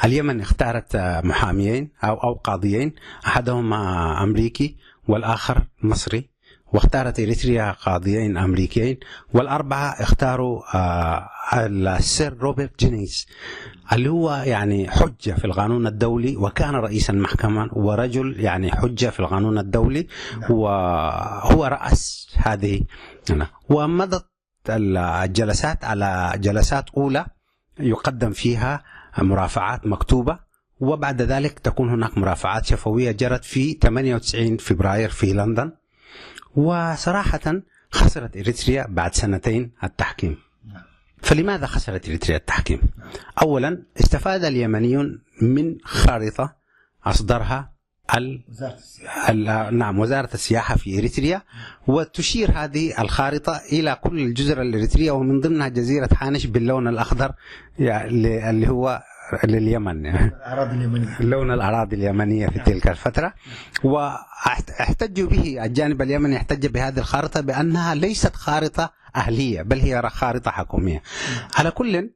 اليمن اختارت محاميين أو قاضيين، أحدهما أمريكي والآخر مصري، واختارت إريتريا قاضيين أمريكيين، والأربعة اختاروا السير روبرت جينيس اللي هو يعني حجة في القانون الدولي، وكان رئيسا محكمة ورجل يعني حجة في القانون الدولي، وهو رأس هذه. ومضت الجلسات على جلسات أولى يقدم فيها مرافعات مكتوبة، وبعد ذلك تكون هناك مرافعات شفوية جرت في 98 فبراير في لندن. وصراحة خسرت إريتريا بعد 2 التحكيم. فلماذا خسرت إريتريا التحكيم؟ أولا استفاد اليمنيون من خارطة أصدرها وزارة السياحة في إريتريا، وتشير هذه الخارطة إلى كل الجزر الإريترية، ومن ضمنها جزيرة حانش باللون الأخضر يعني اللي هو لليمن، لون الأراضي اليمنية في تلك الفترة. واحتجوا به الجانب اليمني، احتج بهذه الخارطة بأنها ليست خارطة أهلية بل هي خارطة حكومية. على كل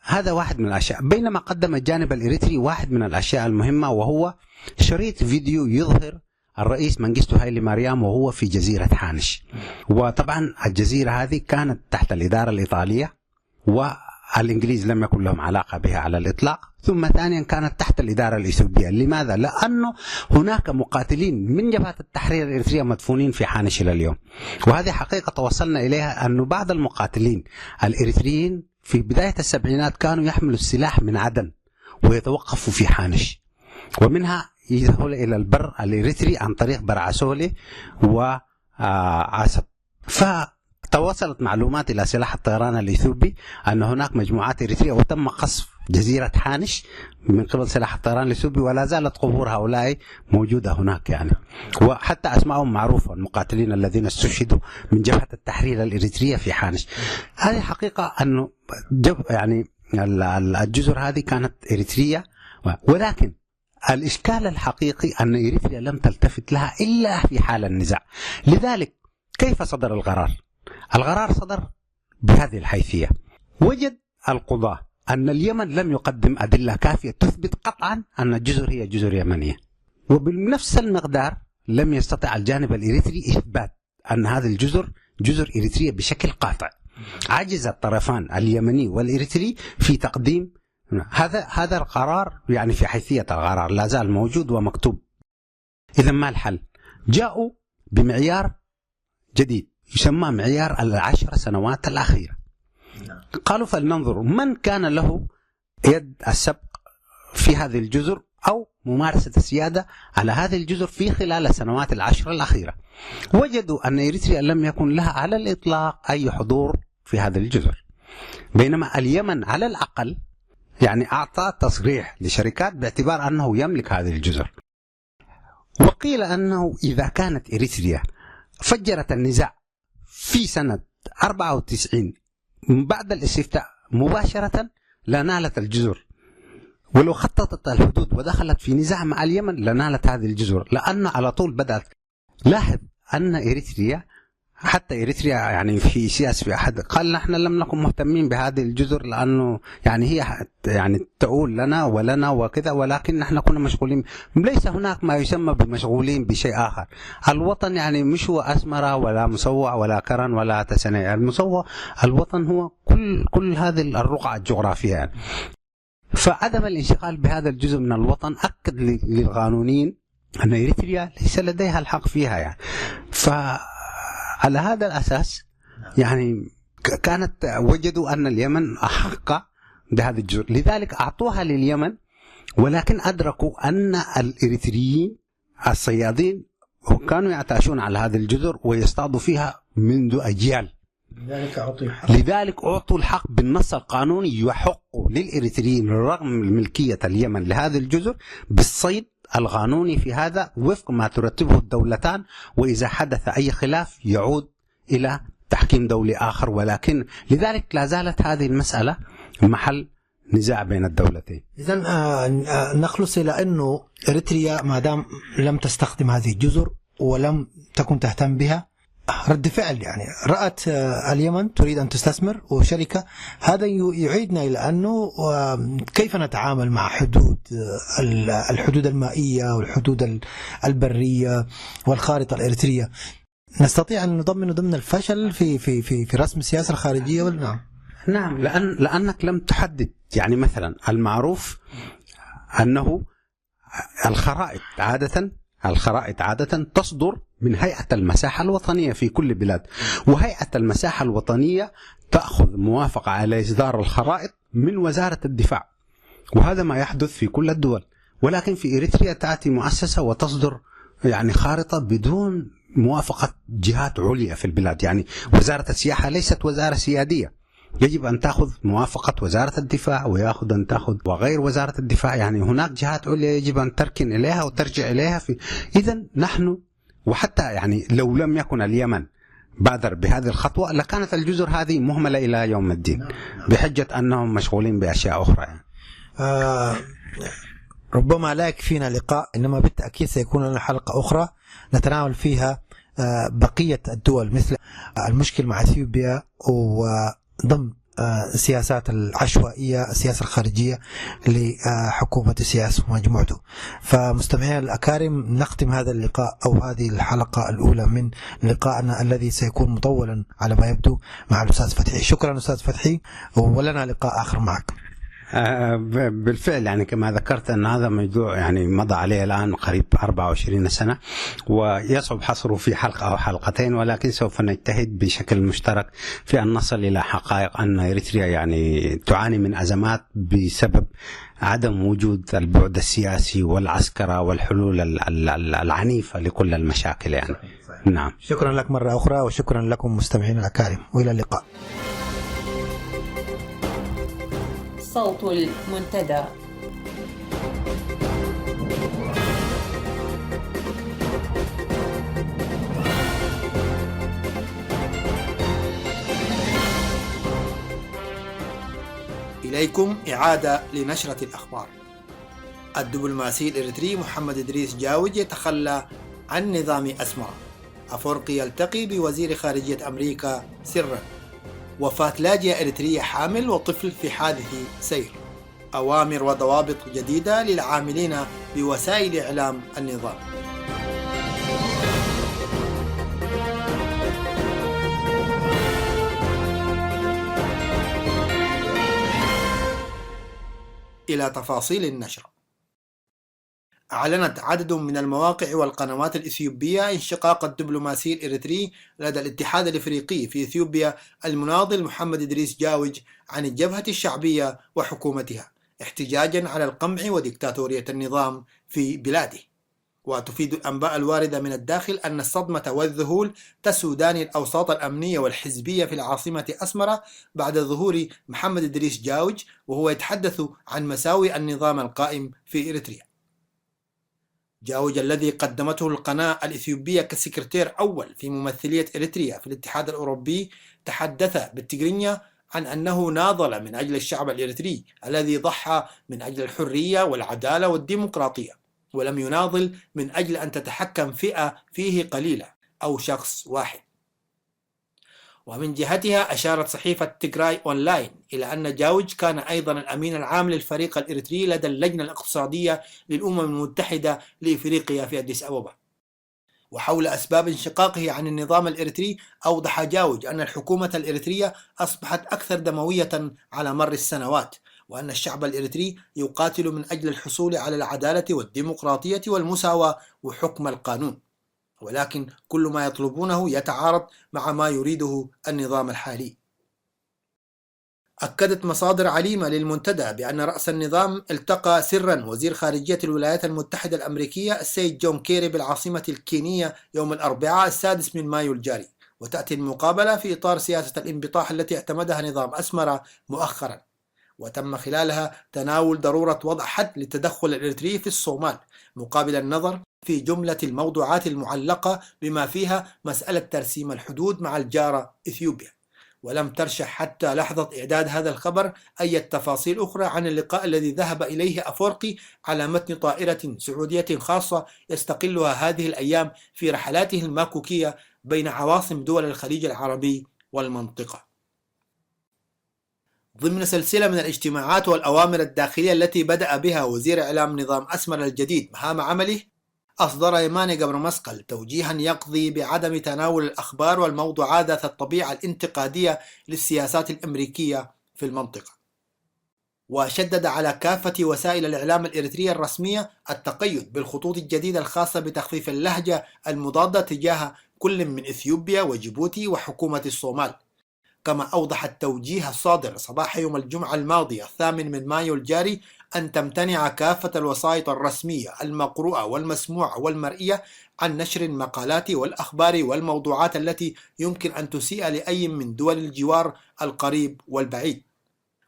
هذا واحد من الأشياء. بينما قدم الجانب الإريتري واحد من الأشياء المهمة، وهو شريط فيديو يظهر الرئيس منجستو هايلي ماريام وهو في جزيرة حانش. وطبعا الجزيرة هذه كانت تحت الإدارة الإيطالية، والإنجليز لم يكن لهم علاقة بها على الإطلاق. ثم ثانيا كانت تحت الإدارة الإثيوبية. لماذا؟ لأنه هناك مقاتلين من جبهة التحرير الإريترية مدفونين في حانش إلى اليوم، وهذه حقيقة توصلنا إليها، أنه بعض المقاتلين الإريتريين في بداية السبعينات كانوا يحملوا السلاح من عدن ويتوقفوا في حانش، ومنها يدخل إلى البر الإريتري عن طريق برعسولي وعسب. فتوصلت معلومات إلى سلاح الطيران الإثيوبي أن هناك مجموعات إريترية، وتم قصف جزيرة حانش من قبل سلاح الطيران الإثيوبي، ولا زالت قبور هؤلاء موجودة هناك يعني، وحتى أسمائهم معروفة، المقاتلين الذين استشهدوا من جبهة التحرير الإريترية في حانش. هذه حقيقة أنه يعني الجزر هذه كانت إريترية، ولكن الإشكال الحقيقي أن إريتريا لم تلتفت لها إلا في حال النزاع. لذلك كيف صدر القرار؟ القرار صدر بهذه الحيثية: وجد القضاة أن اليمن لم يقدم أدلة كافية تثبت قطعا أن الجزر هي جزر يمنية، وبنفس المقدار لم يستطع الجانب الإريتري إثبات أن هذه الجزر جزر إريترية بشكل قاطع. عجز الطرفان اليمني والإريتري في تقديم هذا القرار، يعني في حيثية القرار لا زال موجود ومكتوب. إذا ما الحل؟ جاءوا بمعيار جديد يسمى معيار 10 سنوات الأخيرة. قالوا فلننظر من كان له يد السبق في هذه الجزر أو ممارسة السيادة على هذه الجزر في خلال السنوات 10 الأخيرة. وجدوا أن إريتريا لم يكن لها على الإطلاق أي حضور في هذه الجزر، بينما اليمن على الأقل يعني أعطى تصريح لشركات باعتبار أنه يملك هذه الجزر. وقيل أنه إذا كانت إريتريا فجرت النزاع في سنة 94 بعد الاستفتاء مباشرة لنالت الجزر، ولو خططت الحدود ودخلت في نزاع مع اليمن لنالت هذه الجزر، لأن على طول بدأت. لاحظ أن إريتريا، حتى إريتريا يعني في سياسة في أحد قال نحن لم نكن مهتمين بهذه الجزر لأنه يعني هي يعني تقول لنا ولنا وكذا، ولكن نحن كنا مشغولين. ليس هناك ما يسمى بمشغولين بشيء آخر. الوطن يعني مش هو أسمرة ولا مسوع ولا كرن ولا تسنية. المسوع الوطن هو كل هذه الرقعة الجغرافية يعني. فعدم الانشغال بهذا الجزء من الوطن أكد للقانونيين أن إريتريا ليس لديها الحق فيها يعني. فعلى هذا الأساس يعني وجدوا أن اليمن أحق بهذا الجزء، لذلك أعطوها لليمن، ولكن أدركوا أن الإريتريين الصيادين كانوا يعتاشون على هذه الجزر ويصطادوا فيها منذ أجيال. لذلك أعطوا الحق بالنص القانوني، يحق للإريتريين رغم ملكية اليمن لهذه الجزر بالصيد القانوني في هذا وفق ما ترتبه الدولتان، وإذا حدث أي خلاف يعود إلى تحكيم دولي آخر. ولكن لذلك لا زالت هذه المسألة محل نزاع بين الدولتين. إذن نخلص إلى أنه إريتريا ما دام لم تستخدم هذه الجزر ولم تكن تهتم بها، رد فعل يعني رأت اليمن تريد أن تستثمر وشركة. هذا يعيدنا إلى أنه كيف نتعامل مع الحدود المائية والحدود البرية والخارطة الإريترية. نستطيع أن نضمن ضمن الفشل في رسم السياسة الخارجية ولا نعم، لأنك لم تحدد. يعني مثلا المعروف أنه الخرائط عادة تصدر من هيئة المساحة الوطنية في كل بلاد، وهيئة المساحة الوطنية تأخذ موافقة على إصدار الخرائط من وزارة الدفاع، وهذا ما يحدث في كل الدول. ولكن في إريتريا تأتي مؤسسة وتصدر يعني خارطة بدون موافقة جهات عليا في البلاد. يعني وزارة السياحة ليست وزارة سيادية، يجب أن تأخذ موافقة وزارة الدفاع وغير وزارة الدفاع. يعني هناك جهات عليا يجب أن تركن إليها وترجع إليها. إذن نحن، وحتى يعني لو لم يكن اليمن بادر بهذه الخطوة لكانت الجزر هذه مهملة إلى يوم الدين بحجة أنهم مشغولين بأشياء أخرى يعني. ربما لا يكفينا لقاء، إنما بالتأكيد سيكون لنا حلقة أخرى نتناول فيها بقية الدول مثل المشكل مع اثيوبيا وضمن السياسات العشوائية السياسة الخارجية لحكومة السياسة ومجموعته. فمستمعينا الأكارم، نختم هذا اللقاء أو هذه الحلقة الأولى من لقائنا الذي سيكون مطولا على ما يبدو مع الأستاذ فتحي. شكرا أستاذ فتحي، ولنا لقاء آخر معك. بالفعل يعني كما ذكرت أن هذا موضوع يعني مضى عليه الآن قريب 24 سنة، ويصعب حصره في حلقة أو حلقتين، ولكن سوف نجتهد بشكل مشترك في أن نصل إلى حقائق أن إريتريا يعني تعاني من أزمات بسبب عدم وجود البعد السياسي والعسكرة والحلول العنيفة لكل المشاكل يعني. نعم، شكرا لك مرة أخرى، وشكرا لكم مستمعين الأكارم، وإلى اللقاء. صوت المنتدى. إليكم إعادة لنشرة الأخبار. الدبلوماسي الإريتري محمد إدريس جاوج يتخلى عن نظام أسمرة. أفورقي يلتقي بوزير خارجية أمريكا سرا. وفاة لاجئة إريترية حامل وطفل في حادث سير. أوامر وضوابط جديدة للعاملين بوسائل إعلام النظام. إلى تفاصيل النشرة. أعلنت عدد من المواقع والقنوات الإثيوبية انشقاق الدبلوماسي الإريتري لدى الاتحاد الإفريقي في إثيوبيا المناضل محمد إدريس جاوج عن الجبهة الشعبية وحكومتها احتجاجا على القمع وديكتاتورية النظام في بلاده. وتفيد الأنباء الواردة من الداخل أن الصدمة والذهول تسودان الأوساط الأمنية والحزبية في العاصمة أسمرة بعد ظهور محمد إدريس جاوج وهو يتحدث عن مساوئ النظام القائم في إريتريا. جاوج الذي قدمته القناة الإثيوبية كسكرتير أول في ممثلية إريتريا في الاتحاد الأوروبي تحدث بالتجرينيا عن أنه ناضل من أجل الشعب الإريتري الذي ضحى من أجل الحرية والعدالة والديمقراطية، ولم يناضل من أجل أن تتحكم فئة فيه قليلة أو شخص واحد. ومن جهتها أشارت صحيفة تيغراي أونلاين إلى أن جاوج كان أيضا الأمين العام للفريق الإريتري لدى اللجنة الاقتصادية للأمم المتحدة لإفريقيا في أديس أبابا. وحول أسباب انشقاقه عن النظام الإريتري، أوضح جاوج أن الحكومة الإريترية أصبحت أكثر دموية على مر السنوات، وأن الشعب الإريتري يقاتل من أجل الحصول على العدالة والديمقراطية والمساواة وحكم القانون، ولكن كل ما يطلبونه يتعارض مع ما يريده النظام الحالي. أكدت مصادر عليمة للمنتدى بأن رأس النظام التقى سرا وزير خارجية الولايات المتحدة الأمريكية السيد جون كيري بالعاصمة الكينية يوم الأربعاء 6 مايو الجاري، وتأتي المقابلة في إطار سياسة الانبطاح التي اعتمدها نظام أسمرة مؤخرا، وتم خلالها تناول ضرورة وضع حد للتدخل الإريتري في الصومال مقابل النظر في جملة الموضوعات المعلقة بما فيها مسألة ترسيم الحدود مع الجارة إثيوبيا. ولم ترشح حتى لحظة إعداد هذا الخبر أي تفاصيل أخرى عن اللقاء الذي ذهب إليه أفورقي على متن طائرة سعودية خاصة يستقلها هذه الأيام في رحلاته الماكوكية بين عواصم دول الخليج العربي والمنطقة. ضمن سلسلة من الاجتماعات والأوامر الداخلية التي بدأ بها وزير إعلام نظام أسمر الجديد مهام عمله، أصدر يماني قبر مسقل توجيها يقضي بعدم تناول الأخبار والموضوعات ذات الطبيعة الانتقادية للسياسات الأمريكية في المنطقة، وشدد على كافة وسائل الإعلام الإريترية الرسمية التقيد بالخطوط الجديدة الخاصة بتخفيف اللهجة المضادة تجاه كل من إثيوبيا وجيبوتي وحكومة الصومال. كما أوضح التوجيه الصادر صباح يوم الجمعة الماضي 8 مايو الجاري أن تمتنع كافة الوسائط الرسمية المقروءة والمسموعة والمرئية عن نشر المقالات والأخبار والموضوعات التي يمكن أن تسيء لأي من دول الجوار القريب والبعيد.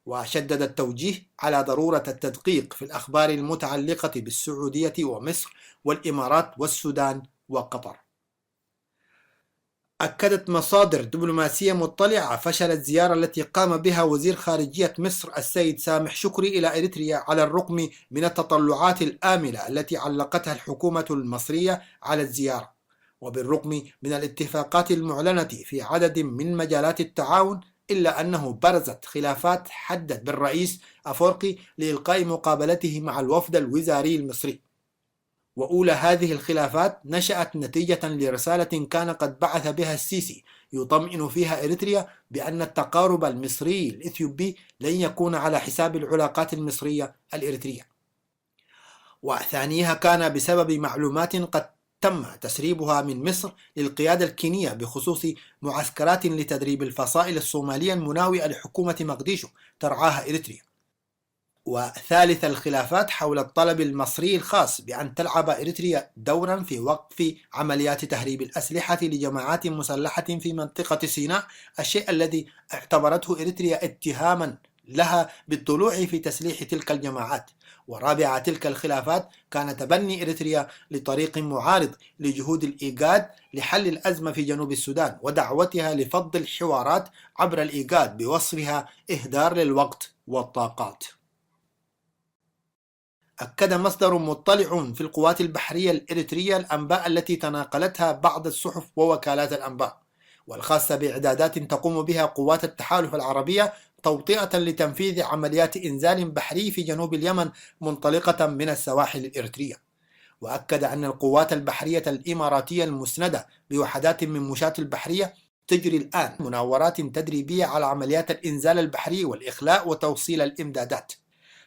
وشدد التوجيه على ضرورة التدقيق في الأخبار المتعلقة بالسعودية ومصر والإمارات والسودان وقطر. أكدت مصادر دبلوماسية مطلعة فشل الزيارة التي قام بها وزير خارجية مصر السيد سامح شكري إلى إريتريا على الرغم من التطلعات الآملة التي علقتها الحكومة المصرية على الزيارة، وبالرغم من الاتفاقات المعلنة في عدد من مجالات التعاون، إلا أنه برزت خلافات حدت بالرئيس أفورقي لإلقاء مقابلته مع الوفد الوزاري المصري. وأولى هذه الخلافات نشأت نتيجة لرسالة كان قد بعث بها السيسي يطمئن فيها إريتريا بأن التقارب المصري الإثيوبي لن يكون على حساب العلاقات المصرية الإريترية. وثانيها كان بسبب معلومات قد تم تسريبها من مصر للقيادة الكينية بخصوص معسكرات لتدريب الفصائل الصومالية المناوئة لحكومة مقديشو ترعاها إريتريا. وثالث الخلافات حول الطلب المصري الخاص بأن تلعب إريتريا دورا في وقف عمليات تهريب الأسلحة لجماعات مسلحة في منطقة سيناء، الشيء الذي اعتبرته إريتريا اتهاما لها بالطلوع في تسليح تلك الجماعات. ورابع تلك الخلافات كان تبني إريتريا لطريق معارض لجهود الإيجاد لحل الأزمة في جنوب السودان ودعوتها لفض الحوارات عبر الإيجاد بوصفها إهدار للوقت والطاقات. أكد مصدر مطلع في القوات البحرية الإريترية الأنباء التي تناقلتها بعض الصحف ووكالات الأنباء والخاصة بإعدادات تقوم بها قوات التحالف العربية توطئة لتنفيذ عمليات إنزال بحري في جنوب اليمن منطلقة من السواحل الإريترية. وأكد أن القوات البحرية الإماراتية المسندة بوحدات من مشاة البحرية تجري الآن مناورات تدريبية على عمليات الإنزال البحري والإخلاء وتوصيل الإمدادات.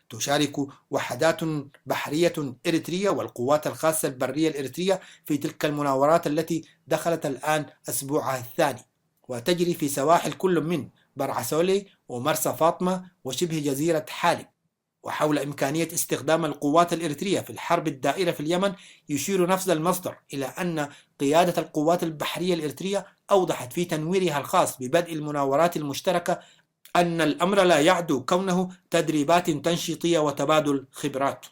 تشارك وحدات بحرية إريترية والقوات الخاصة البرية الإريترية في تلك المناورات التي دخلت الآن أسبوعها الثاني، وتجري في سواحل كل من برعسولي ومرسى فاطمة وشبه جزيرة حالب. وحول إمكانية استخدام القوات الإريترية في الحرب الدائرة في اليمن، يشير نفس المصدر إلى أن قيادة القوات البحرية الإريترية أوضحت في تنويرها الخاص ببدء المناورات المشتركة أن الأمر لا يعدو كونه تدريبات تنشيطية وتبادل خبرات،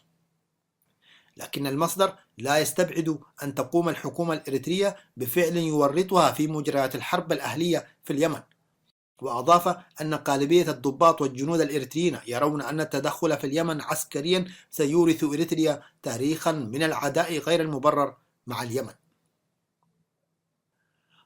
لكن المصدر لا يستبعد أن تقوم الحكومة الإريترية بفعل يورطها في مجريات الحرب الأهلية في اليمن. وأضاف أن غالبية الضباط والجنود الإريتريين يرون أن التدخل في اليمن عسكريا سيورث إريتريا تاريخا من العداء غير المبرر مع اليمن.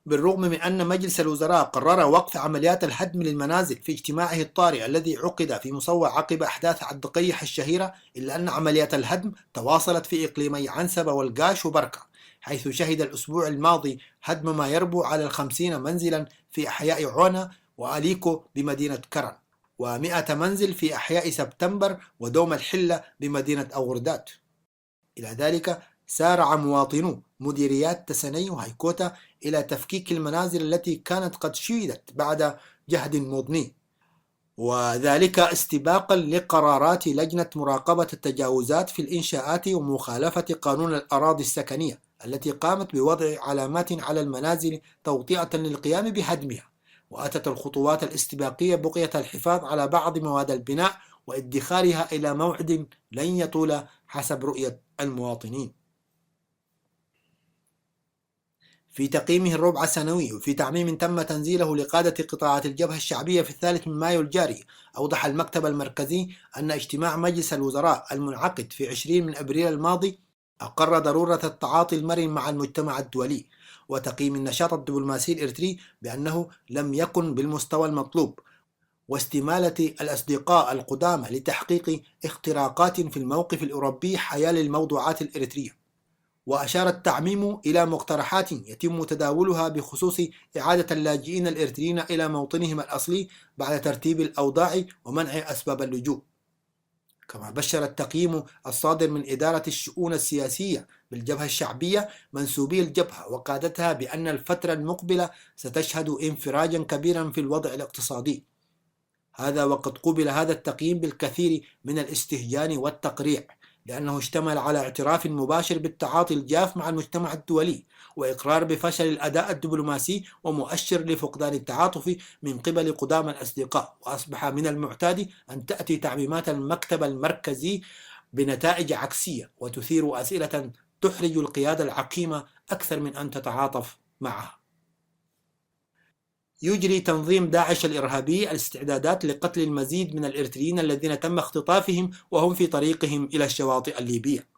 بالرغم من أن مجلس الوزراء قرر وقف عمليات الهدم للمنازل في اجتماعه الطارئ الذي عقد في مصوى عقب أحداث الدقيح الشهيرة، إلا أن عمليات الهدم تواصلت في إقليمي عنسبة والقاش وبركة، حيث شهد الأسبوع الماضي هدم ما يربو على 50 منزلا في أحياء عونة وأليكو بمدينة كرن، و100 منزل في أحياء سبتمبر ودوم الحلة بمدينة أوغردات. إلى ذلك سارع مواطنو مديريات تسني وهيكوتا إلى تفكيك المنازل التي كانت قد شيدت بعد جهد مضني، وذلك استباقا لقرارات لجنة مراقبة التجاوزات في الإنشاءات ومخالفة قانون الأراضي السكنية التي قامت بوضع علامات على المنازل توطئة للقيام بهدمها. وأتت الخطوات الاستباقية بقية الحفاظ على بعض مواد البناء وادخارها إلى موعد لن يطول حسب رؤية المواطنين. في تقييمه الربع السنوي وفي تعميم تم تنزيله لقادة قطاعات الجبهة الشعبية في 3 مايو الجاري، أوضح المكتب المركزي أن اجتماع مجلس الوزراء المنعقد في 20 أبريل الماضي أقر ضرورة التعاطي المرن مع المجتمع الدولي وتقييم النشاط الدبلوماسي الإريتري بأنه لم يكن بالمستوى المطلوب، واستمالة الأصدقاء القدامى لتحقيق اختراقات في الموقف الأوروبي حيال الموضوعات الإريترية. وأشار التعميم إلى مقترحات يتم تداولها بخصوص إعادة اللاجئين الإريتريين إلى موطنهم الأصلي بعد ترتيب الأوضاع ومنع أسباب اللجوء. كما بشر التقييم الصادر من إدارة الشؤون السياسية بالجبهة الشعبية منسوبي الجبهة وقادتها بأن الفترة المقبلة ستشهد انفراجا كبيرا في الوضع الاقتصادي، هذا وقد قوبل هذا التقييم بالكثير من الاستهجان والتقريع، لأنه اشتمل على اعتراف مباشر بالتعاطي الجاف مع المجتمع الدولي وإقرار بفشل الأداء الدبلوماسي ومؤشر لفقدان التعاطف من قبل قدام الأصدقاء. وأصبح من المعتاد أن تأتي تعميمات المكتب المركزي بنتائج عكسية وتثير أسئلة تحرج القيادة العقيمة أكثر من أن تتعاطف معها. يجري تنظيم داعش الإرهابي الاستعدادات لقتل المزيد من الإريتريين الذين تم اختطافهم وهم في طريقهم إلى الشواطئ الليبية.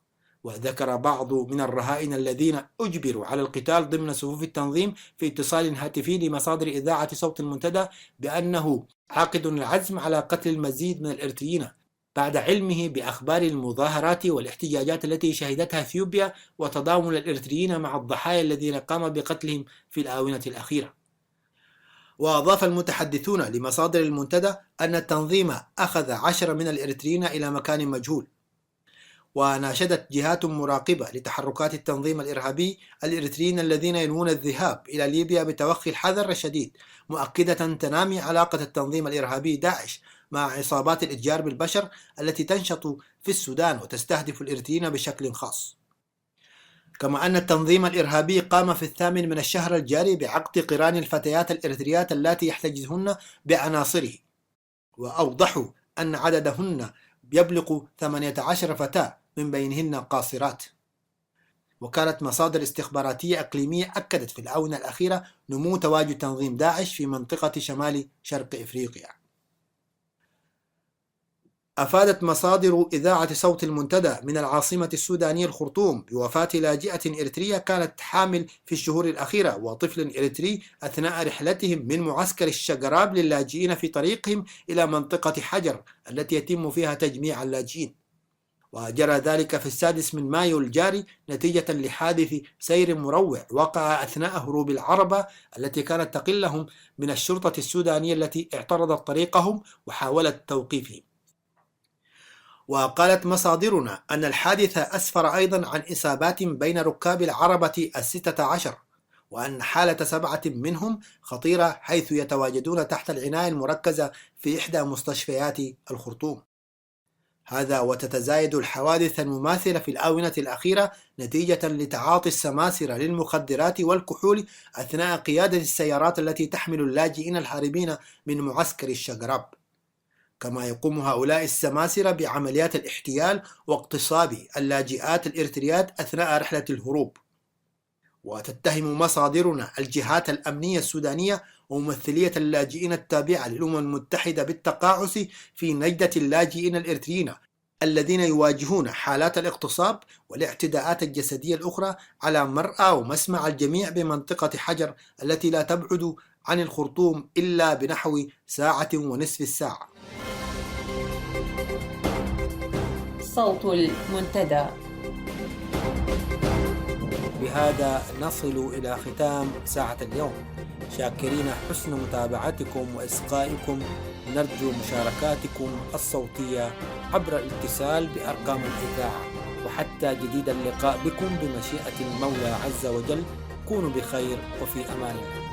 وذكر بعض من الرهائن الذين أجبروا على القتال ضمن صفوف التنظيم في اتصال هاتفي لمصادر إذاعة صوت المنتدى بأنه عاقد العزم على قتل المزيد من الإريتريين بعد علمه بأخبار المظاهرات والاحتجاجات التي شهدتها اثيوبيا وتضامن الإريتريين مع الضحايا الذين قام بقتلهم في الآونة الأخيرة. وأضاف المتحدثون لمصادر المنتدى أن التنظيم أخذ 10 من الإريتريين إلى مكان مجهول. وناشدت جهات مراقبة لتحركات التنظيم الإرهابي الإريتريين الذين ينوون الذهاب إلى ليبيا بتوخي الحذر الشديد، مؤكدة تنامي علاقة التنظيم الإرهابي داعش مع عصابات الإتجار بالبشر التي تنشط في السودان وتستهدف الإريتريين بشكل خاص. كما أن التنظيم الإرهابي قام في 8 من الشهر الجاري بعقد قران الفتيات الإريتريات اللاتي يحتجزهن بعناصره، وأوضحوا أن عددهن يبلغ 18 فتاة من بينهن قاصرات. وكانت مصادر استخباراتية إقليمية أكدت في الآونة الأخيرة نمو تواجد تنظيم داعش في منطقة شمال شرق إفريقيا. أفادت مصادر إذاعة صوت المنتدى من العاصمة السودانية الخرطوم بوفاة لاجئة إريترية كانت حامل في الشهور الأخيرة وطفل إريتري أثناء رحلتهم من معسكر الشقراب للاجئين في طريقهم إلى منطقة حجر التي يتم فيها تجميع اللاجئين. وجرى ذلك في 6 من مايو الجاري نتيجة لحادث سير مروع وقع أثناء هروب العربة التي كانت تقلهم من الشرطة السودانية التي اعترضت طريقهم وحاولت توقيفهم. وقالت مصادرنا أن الحادث أسفر أيضا عن إصابات بين ركاب العربة 16، وأن حالة 7 منهم خطيرة حيث يتواجدون تحت العناية المركزة في إحدى مستشفيات الخرطوم. هذا وتتزايد الحوادث المماثلة في الآونة الأخيرة نتيجة لتعاطي السماسرة للمخدرات والكحول أثناء قيادة السيارات التي تحمل اللاجئين الهاربين من معسكر الشقراب. كما يقوم هؤلاء السماسرة بعمليات الاحتيال واغتصاب اللاجئات الإريتريات أثناء رحلة الهروب. وتتهم مصادرنا الجهات الأمنية السودانية وممثلية اللاجئين التابعة للأمم المتحدة بالتقاعس في نجدة اللاجئين الإريتريين الذين يواجهون حالات الاغتصاب والاعتداءات الجسدية الأخرى على مرأى ومسمع الجميع بمنطقة حجر التي لا تبعد عن الخرطوم إلا بنحو ساعة ونصف الساعة. صوت المنتدى. بهذا نصل إلى ختام ساعة اليوم، شاكرين حسن متابعتكم وإصغائكم. نرجو مشاركاتكم الصوتية عبر الاتصال بأرقام الإذاعة، وحتى جديد اللقاء بكم بمشيئة المولى عز وجل. كونوا بخير وفي أمان الله.